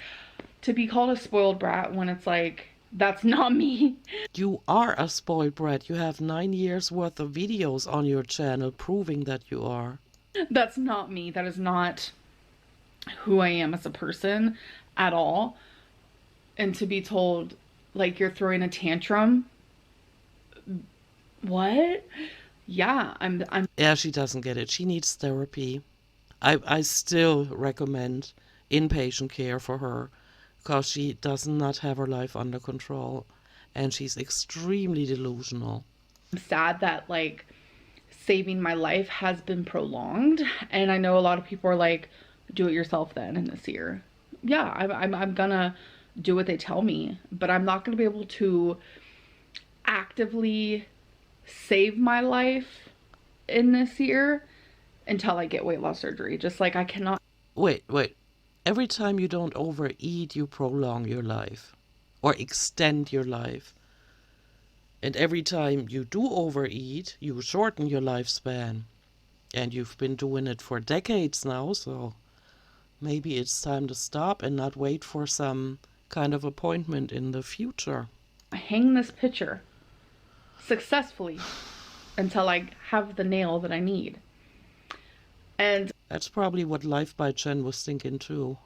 Speaker 1: to be called a spoiled brat when it's like, that's not me.
Speaker 3: You are a spoiled brat. You have 9 years worth of videos on your channel proving that you are.
Speaker 1: That's not me. That is not who I am as a person at all. And to be told like you're throwing a tantrum, what? Yeah, I'm
Speaker 3: Yeah, she doesn't get it. She needs therapy. I still recommend inpatient care for her, because she does not have her life under control, and she's extremely delusional.
Speaker 1: sad that like saving my life has been prolonged, and I know a lot of people are like, do it yourself then in this year. Yeah, I'm gonna do what they tell me, but I'm not gonna be able to actively save my life in this year until I get weight loss surgery. Just like I cannot.
Speaker 3: Wait. Every time you don't overeat, you prolong your life or extend your life. And every time you do overeat, you shorten your lifespan. And you've been doing it for decades now, so maybe it's time to stop and not wait for some kind of appointment in the future.
Speaker 1: Hang this picture successfully until I have the nail that I need. And
Speaker 3: that's probably what Life by Jen was thinking too.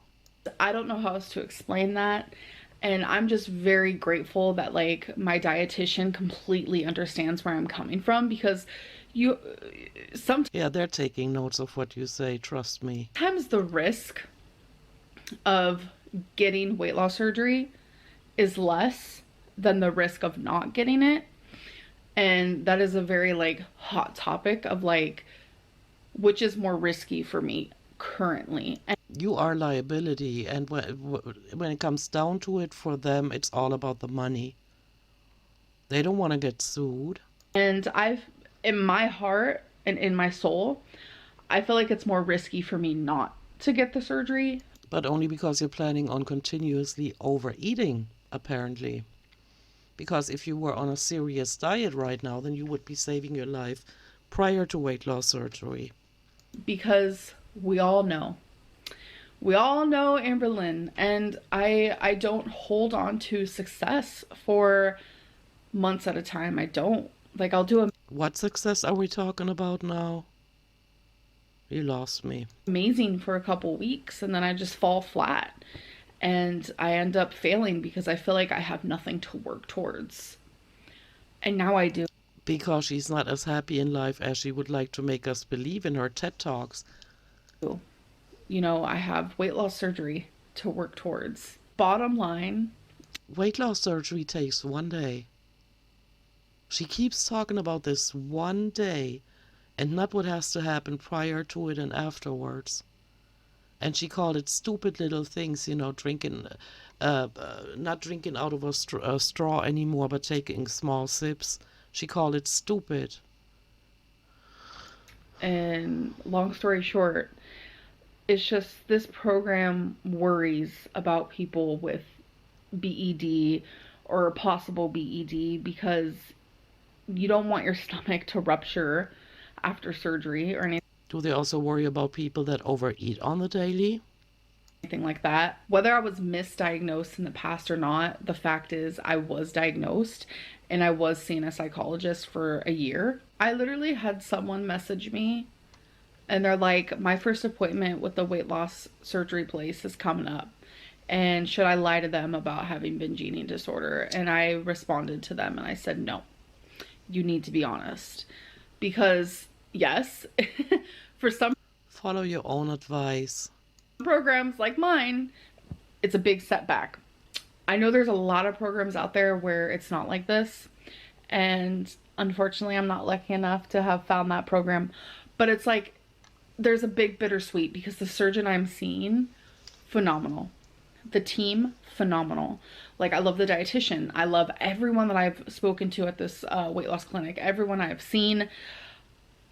Speaker 1: I don't know how else to explain that. And I'm just very grateful that like my dietitian completely understands where I'm coming from, because
Speaker 3: yeah, they're taking notes of what you say, trust me.
Speaker 1: Sometimes the risk of getting weight loss surgery is less than the risk of not getting it. And that is a very like hot topic of like, which is more risky for me currently. And
Speaker 3: you are liability, and when it comes down to it, for them it's all about the money. They don't want to get sued.
Speaker 1: And in my heart and in my soul, I feel like it's more risky for me not to get the surgery.
Speaker 3: But only because you're planning on continuously overeating, apparently. Because if you were on a serious diet right now, then you would be saving your life prior to weight loss surgery.
Speaker 1: Because we all know We all know Amberlynn, and I don't hold on to success for months at a time. I don't. Like, I'll do
Speaker 3: What success are we talking about now? You lost me.
Speaker 1: amazing for a couple weeks, and then I just fall flat. And I end up failing because I feel like I have nothing to work towards. And now I do.
Speaker 3: Because she's not as happy in life as she would like to make us believe in her TED Talks.
Speaker 1: You know, I have weight loss surgery to work towards. Bottom line,
Speaker 3: Weight loss surgery takes 1 day. She keeps talking about this 1 day and not what has to happen prior to it and afterwards. And she called it stupid little things, you know, drinking, not drinking out of a straw anymore, but taking small sips. She called it stupid.
Speaker 1: and long story short, it's just this program worries about people with BED or possible BED because you don't want your stomach to rupture after surgery or
Speaker 3: Do they also worry about people that overeat on the daily?
Speaker 1: anything like that. Whether I was misdiagnosed in the past or not, the fact is I was diagnosed and I was seeing a psychologist for a year. I literally had someone message me and they're like, my first appointment with the weight loss surgery place is coming up. And should I lie to them about having binge eating disorder? And I responded to them and I said, no, you need to be honest. Because yes, for some
Speaker 3: Follow your own advice.
Speaker 1: programs like mine, it's a big setback. I know there's a lot of programs out there where it's not like this. And unfortunately, I'm not lucky enough to have found that program. But it's like, there's a big bittersweet because the surgeon I'm seeing, phenomenal. The team, phenomenal. Like, I love the dietitian. I love everyone that I've spoken to at this weight loss clinic. Everyone I have seen,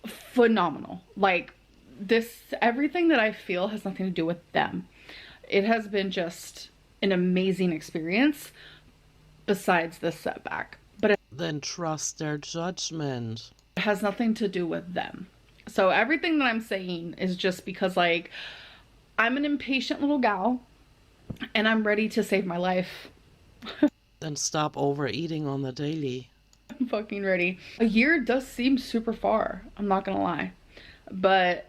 Speaker 1: phenomenal. Like, this, everything that I feel has nothing to do with them. It has been just an amazing experience besides this setback. But it
Speaker 3: Then trust their judgment.
Speaker 1: has nothing to do with them. So everything that I'm saying is just because, like, I'm an impatient little gal and I'm ready to save my life.
Speaker 3: Then stop overeating on the daily.
Speaker 1: I'm fucking ready. A year does seem super far, I'm not gonna lie. But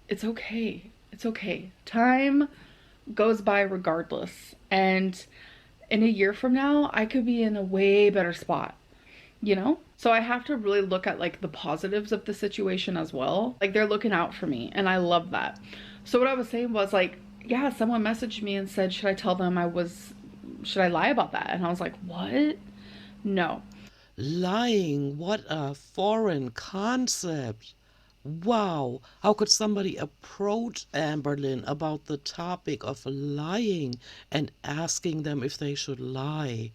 Speaker 1: it's okay. It's okay. Time goes by regardless. And in a year from now, I could be in a way better spot, you know? So I have to really look at like the positives of the situation as well. Like, they're looking out for me and I love that. So what I was saying was, like, yeah, someone messaged me and said, should I tell them should I lie about that? And I was like, what? No.
Speaker 3: Lying, what a foreign concept. Wow, how could somebody approach Amberlynn about the topic of lying and asking them if they should lie?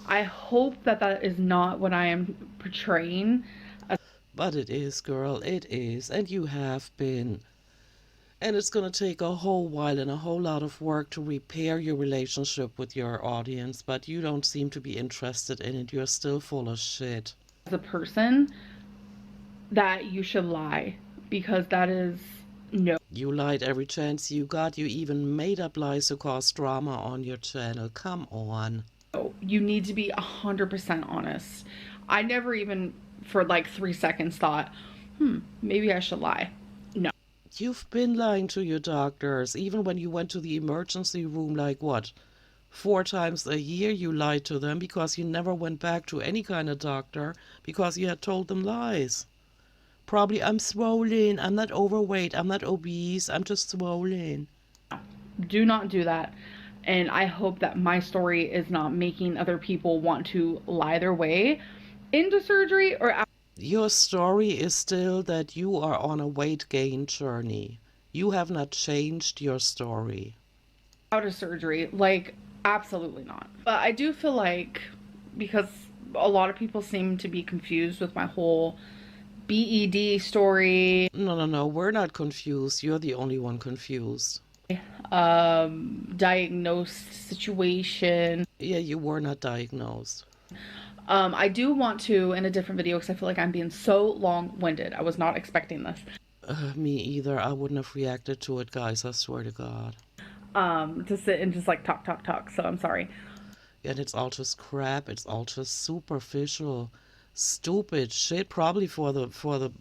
Speaker 1: I hope that that is not what I am portraying.
Speaker 3: But it is, girl, it is, and you have been. And it's going to take a whole while and a whole lot of work to repair your relationship with your audience, but you don't seem to be interested in it. You're still full of shit.
Speaker 1: As a person, that you should lie, because that is no.
Speaker 3: You lied every chance you got. You even made up lies to cause drama on your channel. Come on.
Speaker 1: You need to be 100% honest. I never even for like 3 seconds thought, maybe I should lie. No.
Speaker 3: You've been lying to your doctors. Even when you went to the emergency room, like what? 4 times a year you lied to them because you never went back to any kind of doctor because you had told them lies. Probably, I'm swollen, I'm not overweight, I'm not obese, I'm just swollen.
Speaker 1: Do not do that. And I hope that my story is not making other people want to lie their way into surgery or out.
Speaker 3: Your story is still that you are on a weight gain journey. You have not changed your story.
Speaker 1: Out of surgery. Like, absolutely not. But I do feel like, because a lot of people seem to be confused with my whole BED story,
Speaker 3: No, we're not confused. You're the only one confused.
Speaker 1: diagnosed situation.
Speaker 3: Yeah, you were not diagnosed.
Speaker 1: I do want to, in a different video, because I feel like I'm being so long-winded. I was not expecting this.
Speaker 3: Me either. I wouldn't have reacted to it, guys. I swear to God.
Speaker 1: To sit and just like talk. So I'm sorry.
Speaker 3: And it's all just crap. It's all just superficial, stupid shit. Probably for the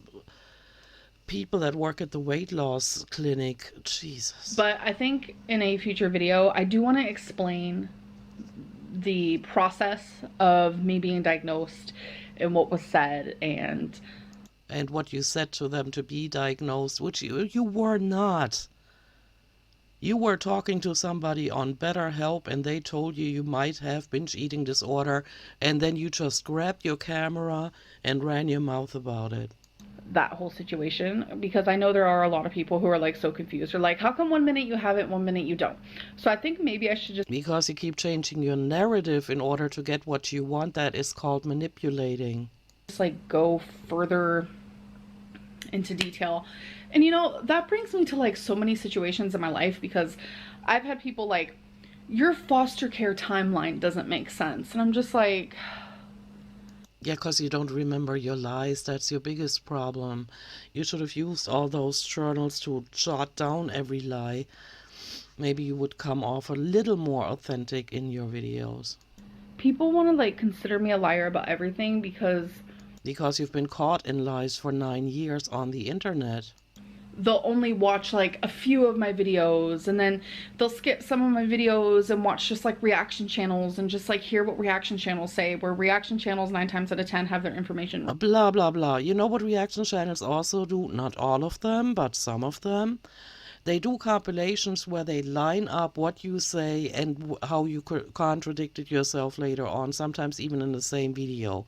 Speaker 3: people that work at the weight loss clinic. Jesus.
Speaker 1: But I think in a future video, I do want to explain the process of me being diagnosed and what was said and
Speaker 3: what you said to them to be diagnosed, which you were not. You were talking to somebody on BetterHelp and they told you you might have binge eating disorder, and then you just grabbed your camera and ran your mouth about it.
Speaker 1: that whole situation, because I know there are a lot of people who are like so confused. They're like, how come 1 minute you have it, 1 minute you don't? So I think maybe I should just...
Speaker 3: Because you keep changing your narrative in order to get what you want. That is called manipulating.
Speaker 1: just like go further into detail. And you know, that brings me to like so many situations in my life, because I've had people like, your foster care timeline doesn't make sense. And I'm just like...
Speaker 3: Yeah, because you don't remember your lies. That's your biggest problem. You should have used all those journals to jot down every lie. Maybe you would come off a little more authentic in your videos.
Speaker 1: People want to like consider me a liar about everything because
Speaker 3: you've been caught in lies for 9 years on the internet.
Speaker 1: they'll only watch like a few of my videos, and then they'll skip some of my videos and watch just like reaction channels and just like hear what reaction channels say, where reaction channels 9 times out of 10 have their information wrong.
Speaker 3: Blah, blah, blah. You know what reaction channels also do? Not all of them, but some of them. They do compilations where they line up what you say and how you contradicted yourself later on, sometimes even in the same video.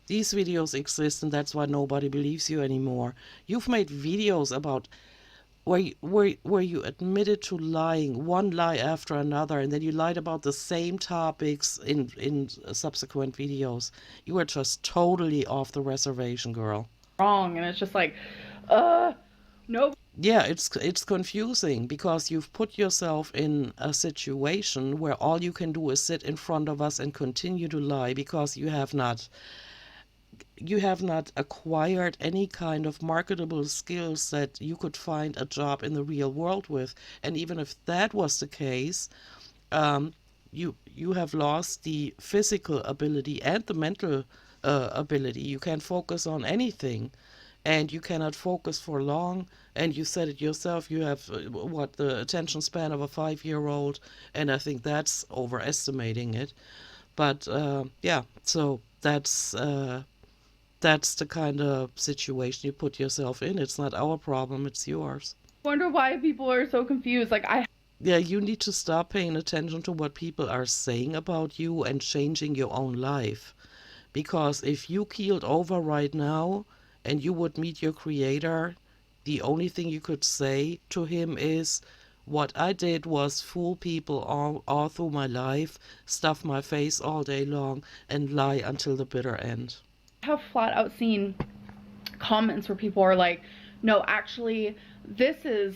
Speaker 3: These videos exist, and that's why nobody believes you anymore. You've made videos about where you admitted to lying, one lie after another, and then you lied about the same topics in subsequent videos. You are just totally off the reservation, girl.
Speaker 1: And it's just like, nope.
Speaker 3: Yeah, it's confusing, because you've put yourself in a situation where all you can do is sit in front of us and continue to lie, because you have not acquired any kind of marketable skills that you could find a job in the real world with. And even if that was the case, you have lost the physical ability and the mental ability. You can't focus on anything, and you cannot focus for long. And you said it yourself, you have the attention span of a 5-year-old, and I think that's overestimating it. But yeah, so that's the kind of situation you put yourself in. It's not our problem, it's yours.
Speaker 1: I wonder why people are so confused. Like,
Speaker 3: yeah, you need to stop paying attention to what people are saying about you and changing your own life. Because if you keeled over right now and you would meet your creator, the only thing you could say to him is, what I did was fool people all through my life, stuff my face all day long, and lie until the bitter end.
Speaker 1: I have flat out seen comments where people are like, no, actually, this is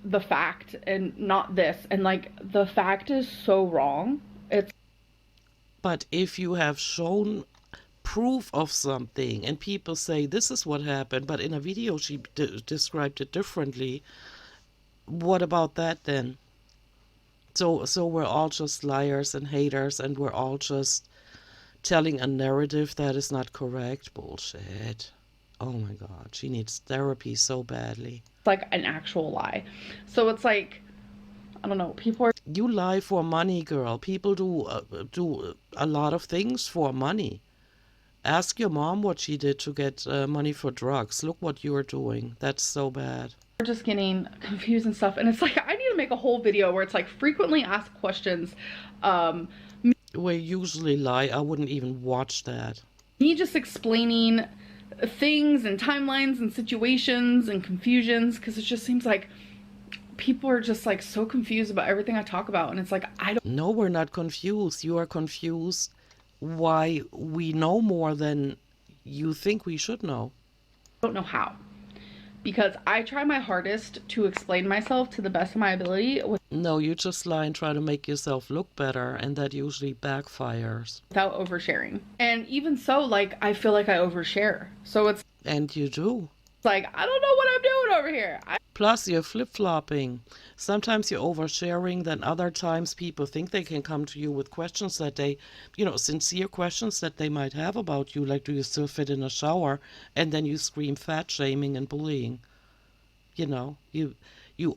Speaker 1: the fact and not this. And like, the fact is so wrong.
Speaker 3: But if you have shown proof of something and people say this is what happened, but in a video she described it differently, what about that then? So we're all just liars and haters, and we're all just telling a narrative that is not correct. Bullshit. Oh my God, she needs therapy so badly.
Speaker 1: It's like an actual lie. So it's like, I don't know, people are...
Speaker 3: You lie for money, girl. People do a lot of things for money. Ask your mom what she did to get money for drugs. Look what you're doing. That's so bad.
Speaker 1: We're just getting confused and stuff. And it's like, I need to make a whole video where it's like frequently asked questions.
Speaker 3: We usually lie. I wouldn't even watch that.
Speaker 1: Me just explaining things and timelines and situations and confusions, because it just seems like people are just like so confused about everything I talk about. And it's like, I don't...
Speaker 3: No, we're not confused. You are confused why we know more than you think we should know.
Speaker 1: I don't know how. Because I try my hardest to explain myself to the best of my ability.
Speaker 3: No, you just lie and try to make yourself look better, and that usually backfires.
Speaker 1: Without oversharing. And even so, like, I feel like I overshare. So it's...
Speaker 3: And you do.
Speaker 1: like, I don't know what I'm doing over here.
Speaker 3: Plus, you're flip-flopping. Sometimes you're oversharing, then other times people think they can come to you with questions that they, sincere questions that they might have about you, like, do you still fit in a shower? And then you scream fat shaming and bullying. You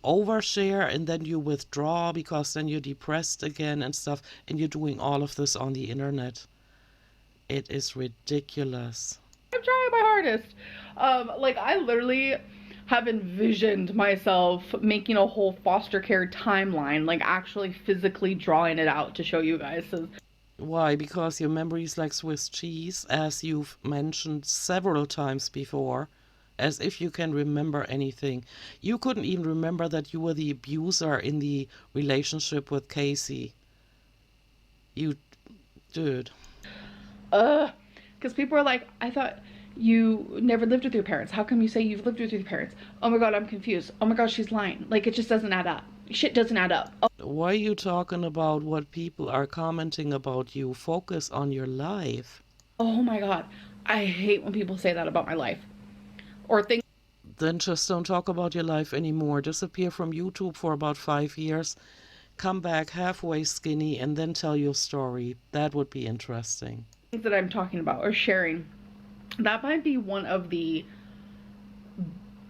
Speaker 3: overshare and then you withdraw because then you're depressed again and stuff, and you're doing all of this on the internet. It is ridiculous.
Speaker 1: I'm trying my hardest. Like, I literally have envisioned myself making a whole foster care timeline, like actually physically drawing it out to show you guys. So,
Speaker 3: why? Because your memory's like Swiss cheese, as you've mentioned several times before, as if you can remember anything. You couldn't even remember that you were the abuser in the relationship with Casey. You, dude.
Speaker 1: because people are like, I thought you never lived with your parents. How come you say you've lived with your parents? Oh my god, I'm confused. Oh my god, she's lying. Like, it just doesn't add up. Shit doesn't add up. Oh.
Speaker 3: Why are you talking about what people are commenting about you? Focus on your life.
Speaker 1: Oh my god, I hate when people say that about my life. Or think.
Speaker 3: Then just don't talk about your life anymore. Disappear from YouTube for about 5 years. Come back halfway skinny and then tell your story. That would be interesting.
Speaker 1: Things that I'm talking about or sharing. That might be one of the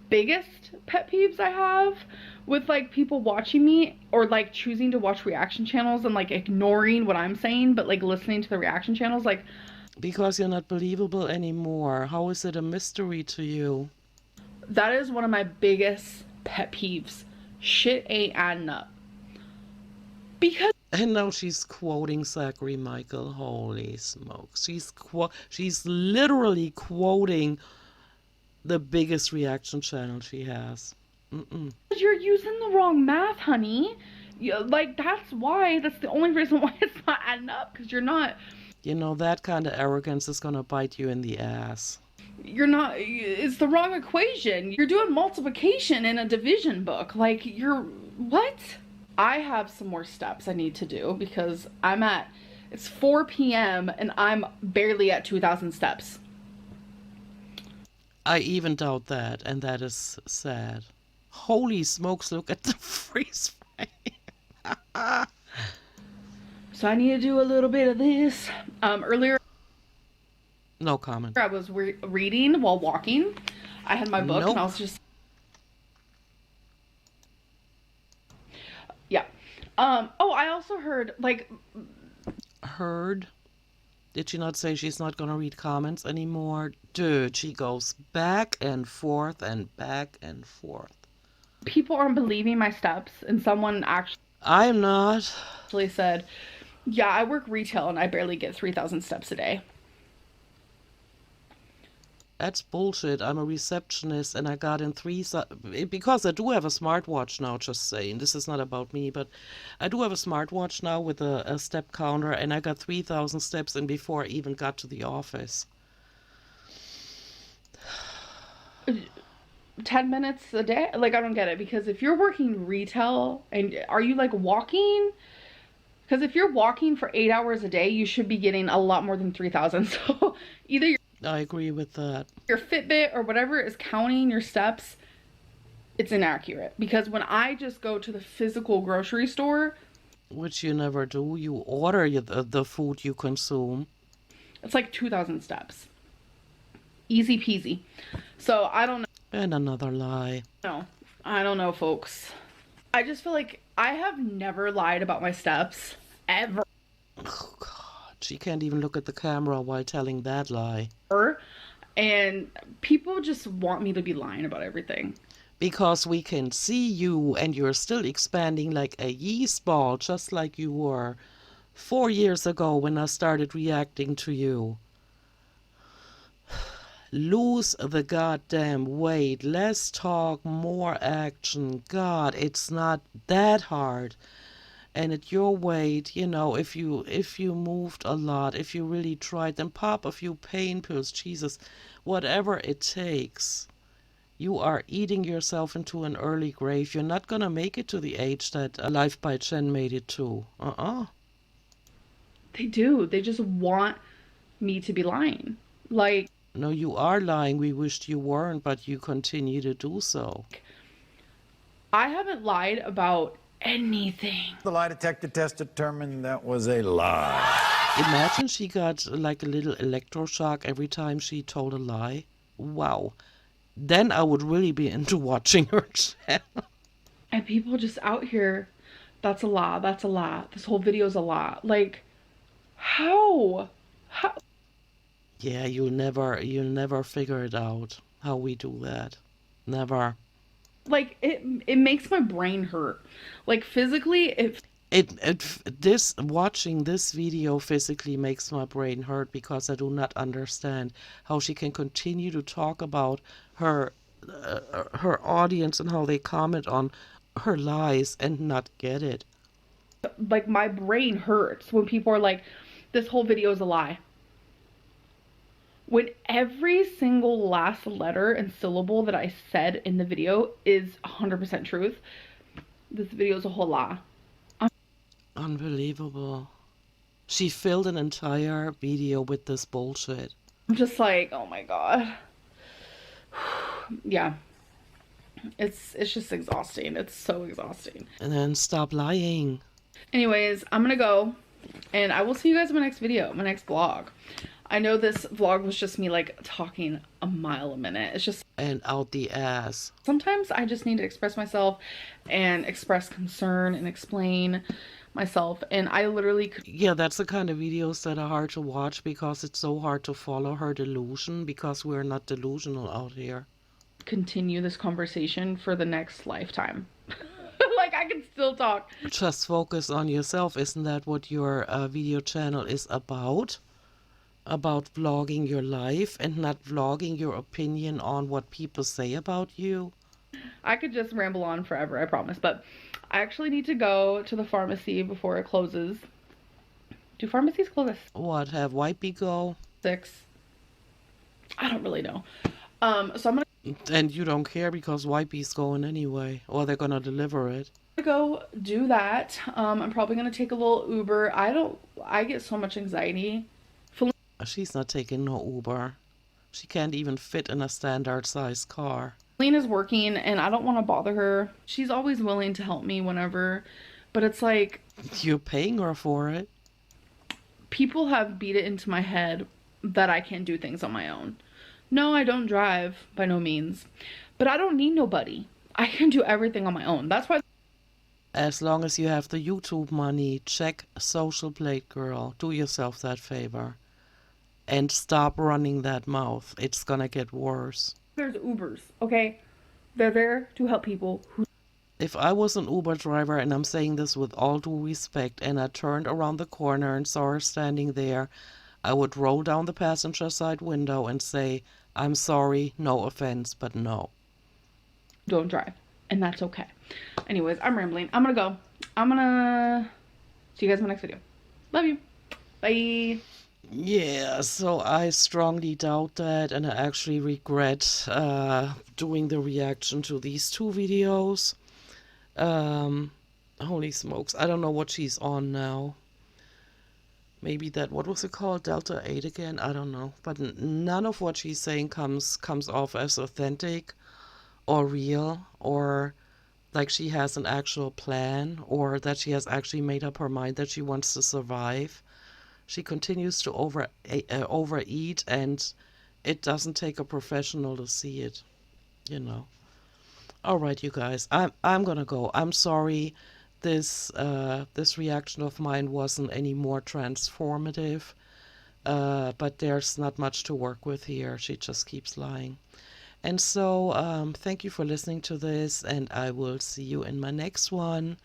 Speaker 1: biggest pet peeves I have with like people watching me, or like choosing to watch reaction channels and like ignoring what I'm saying but like listening to the reaction channels. Like,
Speaker 3: because you're not believable anymore. How is it a mystery to you?
Speaker 1: that is one of my biggest pet peeves. Shit ain't adding up. Because
Speaker 3: And now she's quoting Zachary Michael. Holy smokes. She's literally quoting the biggest reaction channel she has.
Speaker 1: you're using the wrong math, honey. Like, that's the only reason why it's not adding up, because you're not.
Speaker 3: That kind of arrogance is gonna bite you in the ass.
Speaker 1: It's the wrong equation. You're doing multiplication in a division book. Like, what? I have some more steps I need to do because it's 4 p.m. and I'm barely at 2,000 steps.
Speaker 3: I even doubt that, and that is sad. Holy smokes, look at the freeze frame.
Speaker 1: So I need to do a little bit of this. Earlier,
Speaker 3: No comment.
Speaker 1: I was reading while walking. I had my book and I was just... Yeah. Oh, I also heard, like...
Speaker 3: Heard? Did she not say she's not gonna read comments anymore? Dude, she goes back and forth and back and forth.
Speaker 1: People aren't believing my steps, and someone
Speaker 3: I'm not.
Speaker 1: actually said, yeah, I work retail and I barely get 3,000 steps a day.
Speaker 3: That's bullshit. I'm a receptionist and I got in because I do have a smartwatch now, just saying. This is not about me, but I do have a smartwatch now with a step counter, and I got 3,000 steps in before I even got to the office.
Speaker 1: 10 minutes a day? Like, I don't get it, because if you're working retail, and are you like walking? Because if you're walking for 8 hours a day, you should be getting a lot more than 3,000. So either
Speaker 3: I agree with that.
Speaker 1: your Fitbit or whatever is counting your steps, it's inaccurate. Because when I just go to the physical grocery store,
Speaker 3: which you never do, you order the food you consume.
Speaker 1: it's like 2,000 steps. Easy peasy. So I don't know.
Speaker 3: And another lie.
Speaker 1: No, I don't know, folks. I just feel like I have never lied about my steps, ever.
Speaker 3: Oh, God. She can't even look at the camera while telling that lie.
Speaker 1: And people just want me to be lying about everything.
Speaker 3: Because we can see you and you're still expanding like a yeast ball, just like you were 4 years ago when I started reacting to you. Lose the goddamn weight. Less talk, more action. God, it's not that hard. And at your weight, if you moved a lot, if you really tried, then pop a few pain pills. Jesus, whatever it takes. You are eating yourself into an early grave. You're not gonna make it to the age that Life by Jen made it to.
Speaker 1: They do. They just want me to be lying. Like,
Speaker 3: No, you are lying. We wished you weren't, but you continue to do so.
Speaker 1: I haven't lied about anything.
Speaker 5: The lie detector test determined that was a lie.
Speaker 3: Imagine she got like a little electroshock every time she told a lie. Wow. Then I would really be into watching her channel.
Speaker 1: And people just out here, that's a lie, that's a lie. This whole video's a lie. Like, how?
Speaker 3: Yeah, you'll never figure it out how we do that. Never.
Speaker 1: Like, it makes my brain hurt. Like, physically,
Speaker 3: Watching this video physically makes my brain hurt because I do not understand how she can continue to talk about her audience and how they comment on her lies and not get it.
Speaker 1: like, my brain hurts when people are like, this whole video is a lie. When every single last letter and syllable that I said in the video is 100% truth, this video is a whole lie.
Speaker 3: Unbelievable. She filled an entire video with this bullshit.
Speaker 1: I'm just like, oh my god. Yeah. It's just exhausting. It's so exhausting.
Speaker 3: And then stop lying.
Speaker 1: Anyways, I'm gonna go, and I will see you guys in my next video, my next vlog. I know this vlog was just me like talking a mile a minute. It's just,
Speaker 3: And out the ass.
Speaker 1: sometimes I just need to express myself and express concern and explain myself, and I literally could
Speaker 3: Yeah, that's the kind of videos that are hard to watch because it's so hard to follow her delusion because we're not delusional out here.
Speaker 1: continue this conversation for the next lifetime. Like, I can still talk.
Speaker 3: Just focus on yourself. Isn't that what your video channel is about? About vlogging your life and not vlogging your opinion on what people say about you?
Speaker 1: I could just ramble on forever, I promise, but I actually need to go to the pharmacy before it closes. Do pharmacies close at
Speaker 3: What, have Wipey go?
Speaker 1: 6? I don't really know. So I'm gonna
Speaker 3: And you don't care because Wipey's going anyway, or they're gonna deliver it.
Speaker 1: go do that. I'm probably gonna take a little Uber. I get so much anxiety.
Speaker 3: She's not taking no Uber. She can't even fit in a standard sized car.
Speaker 1: Lena's working and I don't want to bother her. She's always willing to help me whenever, but it's like,
Speaker 3: You're paying her for it.
Speaker 1: people have beat it into my head that I can't do things on my own. No, I don't drive, by no means, but I don't need nobody. I can do everything on my own. That's why
Speaker 3: As long as you have the YouTube money, check Social Plate Girl. Do yourself that favor. And stop running that mouth. It's gonna get worse.
Speaker 1: there's Ubers, okay? They're there to help people who
Speaker 3: If I was an Uber driver, and I'm saying this with all due respect, and I turned around the corner and saw her standing there, I would roll down the passenger side window and say, I'm sorry, no offense, but no.
Speaker 1: don't drive, and that's okay. Anyways, I'm rambling. I'm gonna go. I'm gonna see you guys in my next video. Love you. Bye.
Speaker 3: Yeah, so I strongly doubt that, and I actually regret doing the reaction to these two videos. Holy smokes, I don't know what she's on now. Maybe that, what was it called, Delta 8 again? I don't know. But none of what she's saying comes off as authentic or real, or like she has an actual plan, or that she has actually made up her mind that she wants to survive. She continues to overeat, and it doesn't take a professional to see it, you know. All right, you guys, I'm gonna go. I'm sorry this reaction of mine wasn't any more transformative, but there's not much to work with here. She just keeps lying. And so thank you for listening to this, and I will see you in my next one.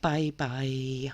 Speaker 3: Bye bye.